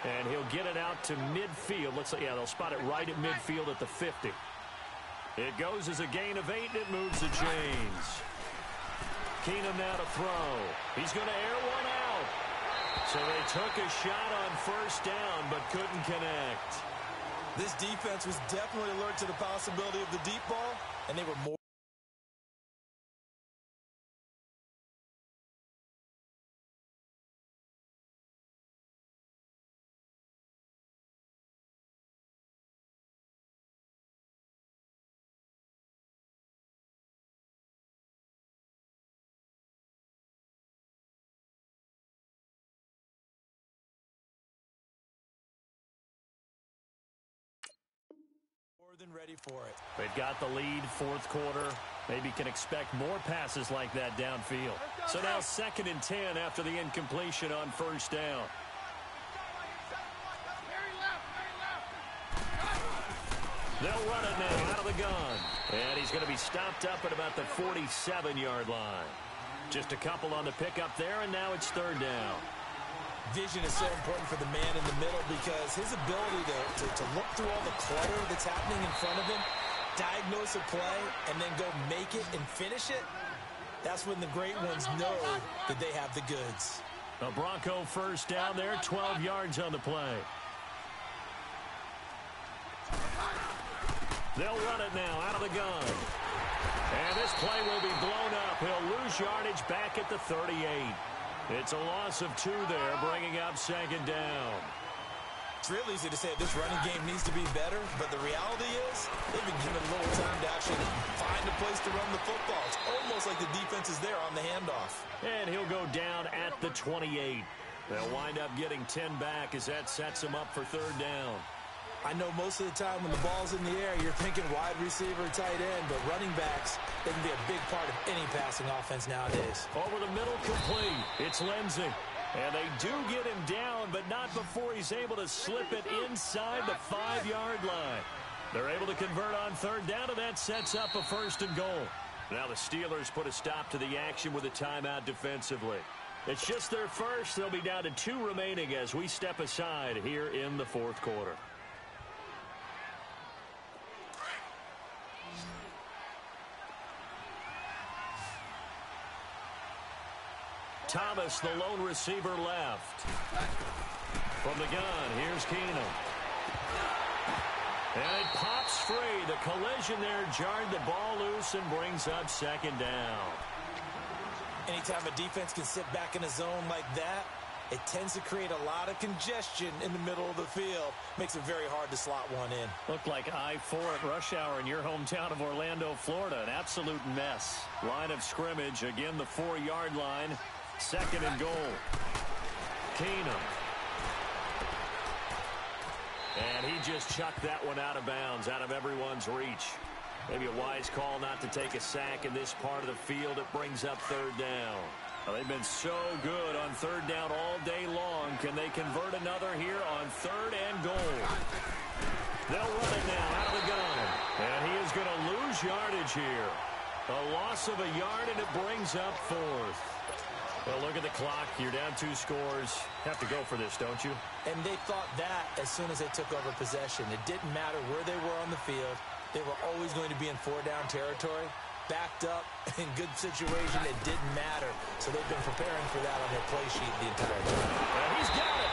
And he'll get it out to midfield. Looks like, yeah, they'll spot it right at midfield at the 50. It goes as a gain of 8, and it moves the chains. Keenum now to throw. He's going to air one out. So they took a shot on first down, but couldn't connect. This defense was definitely alert to the possibility of the deep ball, and they were more. Than ready for it. They've got the lead, fourth quarter. Maybe can expect more passes like that downfield. So now 2nd and 10 after the incompletion on first down. They'll run it now out of the gun. And he's going to be stopped up at about the 47-yard line. Just a couple on the pickup there, and now it's third down. Vision is so important for the man in the middle because his ability to look through all the clutter that's happening in front of him, diagnose a play, and then go make it and finish it, that's when the great ones know that they have the goods. A Bronco first down there, 12 yards on the play. They'll run it now out of the gun. And this play will be blown up. He'll lose yardage back at the 38. It's a loss of 2 there, bringing up second down. It's real easy to say this running game needs to be better, but the reality is they've been given a little time to actually find a place to run the football. It's almost like the defense is there on the handoff. And he'll go down at the 28. They'll wind up getting 10 back as that sets him up for third down. I know most of the time when the ball's in the air, you're thinking wide receiver, tight end, but running backs, they can be a big part of any passing offense nowadays. Over the middle, complete. It's Lindsey. And they do get him down, but not before he's able to slip it inside the 5-yard line. They're able to convert on third down, and that sets up a first and goal. Now the Steelers put a stop to the action with a timeout defensively. It's just their first. They'll be down to 2 remaining as we step aside here in the fourth quarter. Thomas, the lone receiver, left. From the gun, here's Keenum. And it pops free. The collision there jarred the ball loose and brings up second down. Anytime a defense can sit back in a zone like that, it tends to create a lot of congestion in the middle of the field. Makes it very hard to slot one in. Looked like I-4 at rush hour in your hometown of Orlando, Florida. An absolute mess. Line of scrimmage, again the 4-yard line. Second and goal. Keenum. And he just chucked that one out of bounds, out of everyone's reach. Maybe a wise call not to take a sack in this part of the field. It brings up third down. Well, they've been so good on third down all day long. Can they convert another here on third and goal? They'll run it now out of the gun. And he is going to lose yardage here. A loss of a yard, and it brings up fourth. Well, look at the clock. You're down 2 scores. Have to go for this, don't you? And they thought that as soon as they took over possession. It didn't matter where they were on the field. They were always going to be in 4-down territory. Backed up, in good situation, it didn't matter. So they've been preparing for that on their play sheet the entire time. And he's got it.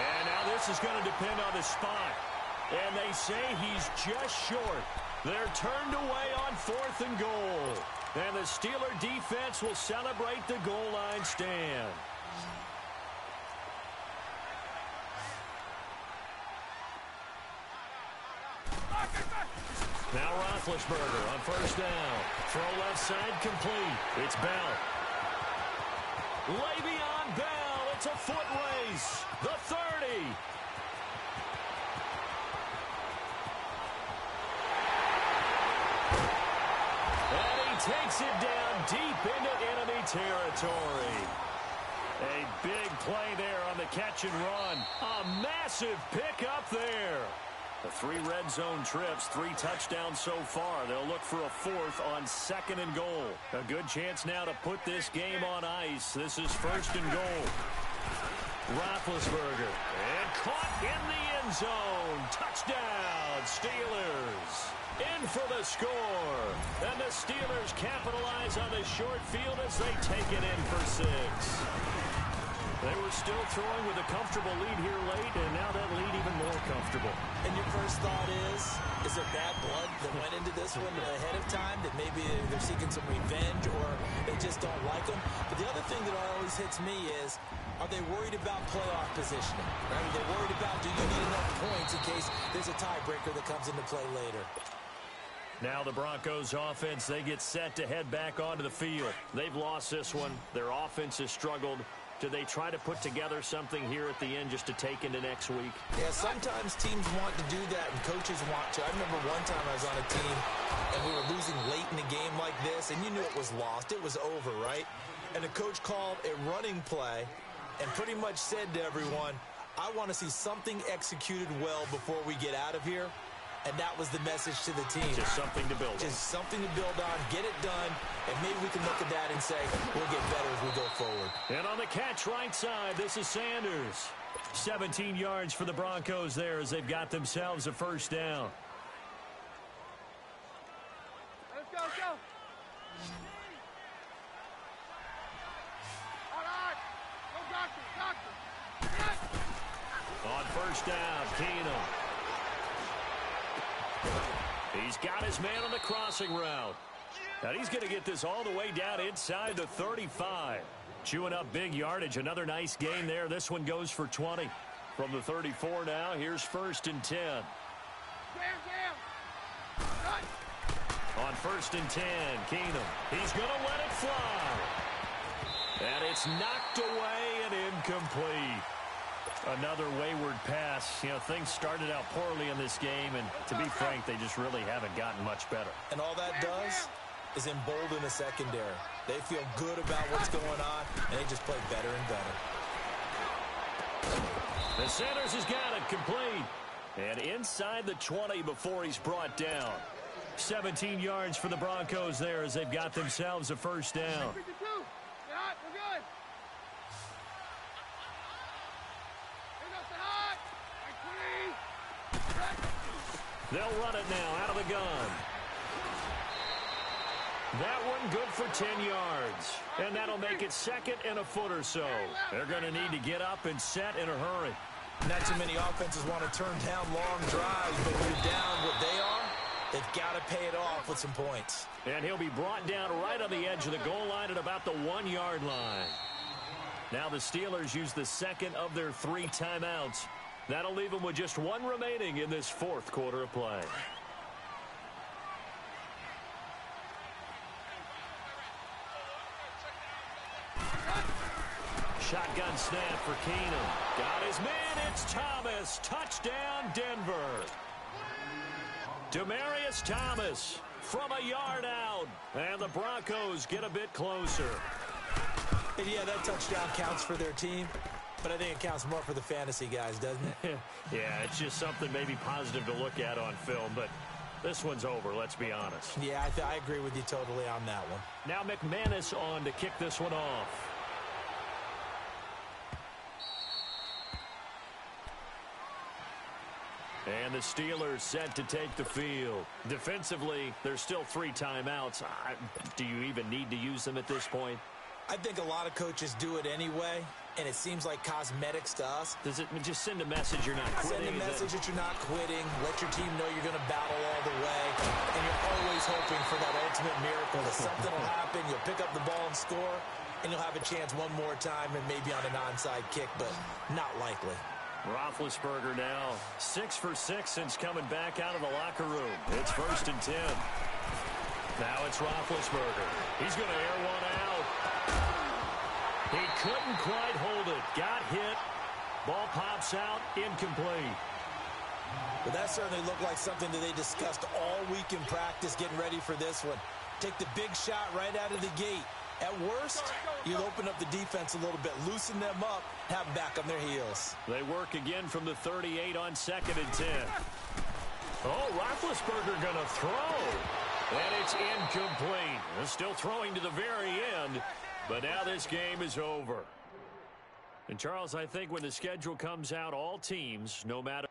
And now this is going to depend on the spot. And they say he's just short. They're turned away on 4th and goal. And the Steeler defense will celebrate the goal line stand. Now Roethlisberger on 1st down. Throw left side complete. It's Bell. Le'Veon Bell. It's a foot race. The 30. And he takes it down deep into enemy territory. A big play there on the catch and run. A massive pickup there. The 3 red zone trips, 3 touchdowns so far. They'll look for a 4th on 2nd and goal. A good chance now to put this game on ice. This is 1st and goal. Roethlisberger. And caught in the end zone. Touchdown, Steelers. In for the score. And the Steelers capitalize on the short field as they take it in for 6. They were still throwing with a comfortable lead here late, and now that lead even more comfortable. And your first thought is there bad blood that went into this one ahead of time, that maybe they're seeking some revenge or they just don't like them? But the other thing that always hits me is, are they worried about playoff positioning? Right? Are they worried about, do you need enough points in case there's a tiebreaker that comes into play later? Now the Broncos offense, they get set to head back onto the field. They've lost this one. Their offense has struggled. Do they try to put together something here at the end just to take into next week? Yeah, sometimes teams want to do that and coaches want to. I remember one time I was on a team and we were losing late in a game like this, and you knew it was lost. It was over, right? And the coach called a running play and pretty much said to everyone, I want to see something executed well before we get out of here. And that was the message to the team. Just something to build on. Just something to build on, get it done, and maybe we can look at that and say, we'll get better as we go forward. And on the catch right side, this is Sanders. 17 yards for the Broncos there as they've got themselves a 1st down. Let's go, let's go. All right. Go, doctor, doctor. Yes. On 1st down, Keenum. He's got his man on the crossing route. And he's going to get this all the way down inside the 35. Chewing up big yardage. Another nice gain there. This one goes for 20. From the 34 now, here's 1st and 10. On 1st and 10, Keenum. He's going to let it fly. And it's knocked away and incomplete. Another wayward pass. You know, things started out poorly in this game, and to be frank, they just really haven't gotten much better. And all that does is embolden the secondary. They feel good about what's going on, and they just play better and better. The Sanders has got it complete. And inside the 20 before he's brought down. 17 yards for the Broncos there as they've got themselves a 1st down. They'll run it now out of the gun. That one good for 10 yards. And that'll make it 2nd and a foot or so. They're going to need to get up and set in a hurry. Not too many offenses want to turn down long drives, but when you're down what they are, they've got to pay it off with some points. And he'll be brought down right on the edge of the goal line at about the 1-yard line. Now the Steelers use the 2nd of their 3 timeouts. That'll leave them with just 1 remaining in this 4th quarter of play. Shotgun snap for Keenum. Got his man, it's Thomas. Touchdown, Denver. Demaryius Thomas from a yard out. And the Broncos get a bit closer. And yeah, that touchdown counts for their team. but I think it counts more for the fantasy guys, doesn't it? Yeah, it's just something maybe positive to look at on film, but this one's over, let's be honest. Yeah, I agree with you totally on that one. Now McManus on to kick this one off. And the Steelers set to take the field. Defensively, there's still 3 timeouts. Do you even need to use them at this point? I think a lot of coaches do it anyway, and it seems like cosmetics to us. Does it just send a message you're not quitting? Send a message that you're not quitting. Let your team know you're going to battle all the way. And you're always hoping for that ultimate miracle that something will happen, you'll pick up the ball and score, and you'll have a chance one more time and maybe on an onside kick, but not likely. Roethlisberger now 6 for 6 since coming back out of the locker room. It's 1st and 10. Now it's Roethlisberger. He's going to air one out. He couldn't quite hold it. Got hit. Ball pops out. Incomplete. Well, that certainly looked like something that they discussed all week in practice getting ready for this one. Take the big shot right out of the gate. At worst, you'll open up the defense a little bit, loosen them up, have them back on their heels. They work again from the 38 on 2nd and 10. Oh, Roethlisberger going to throw. And it's incomplete. They're still throwing to the very end, but now this game is over. And, Charles, I think when the schedule comes out, all teams, no matter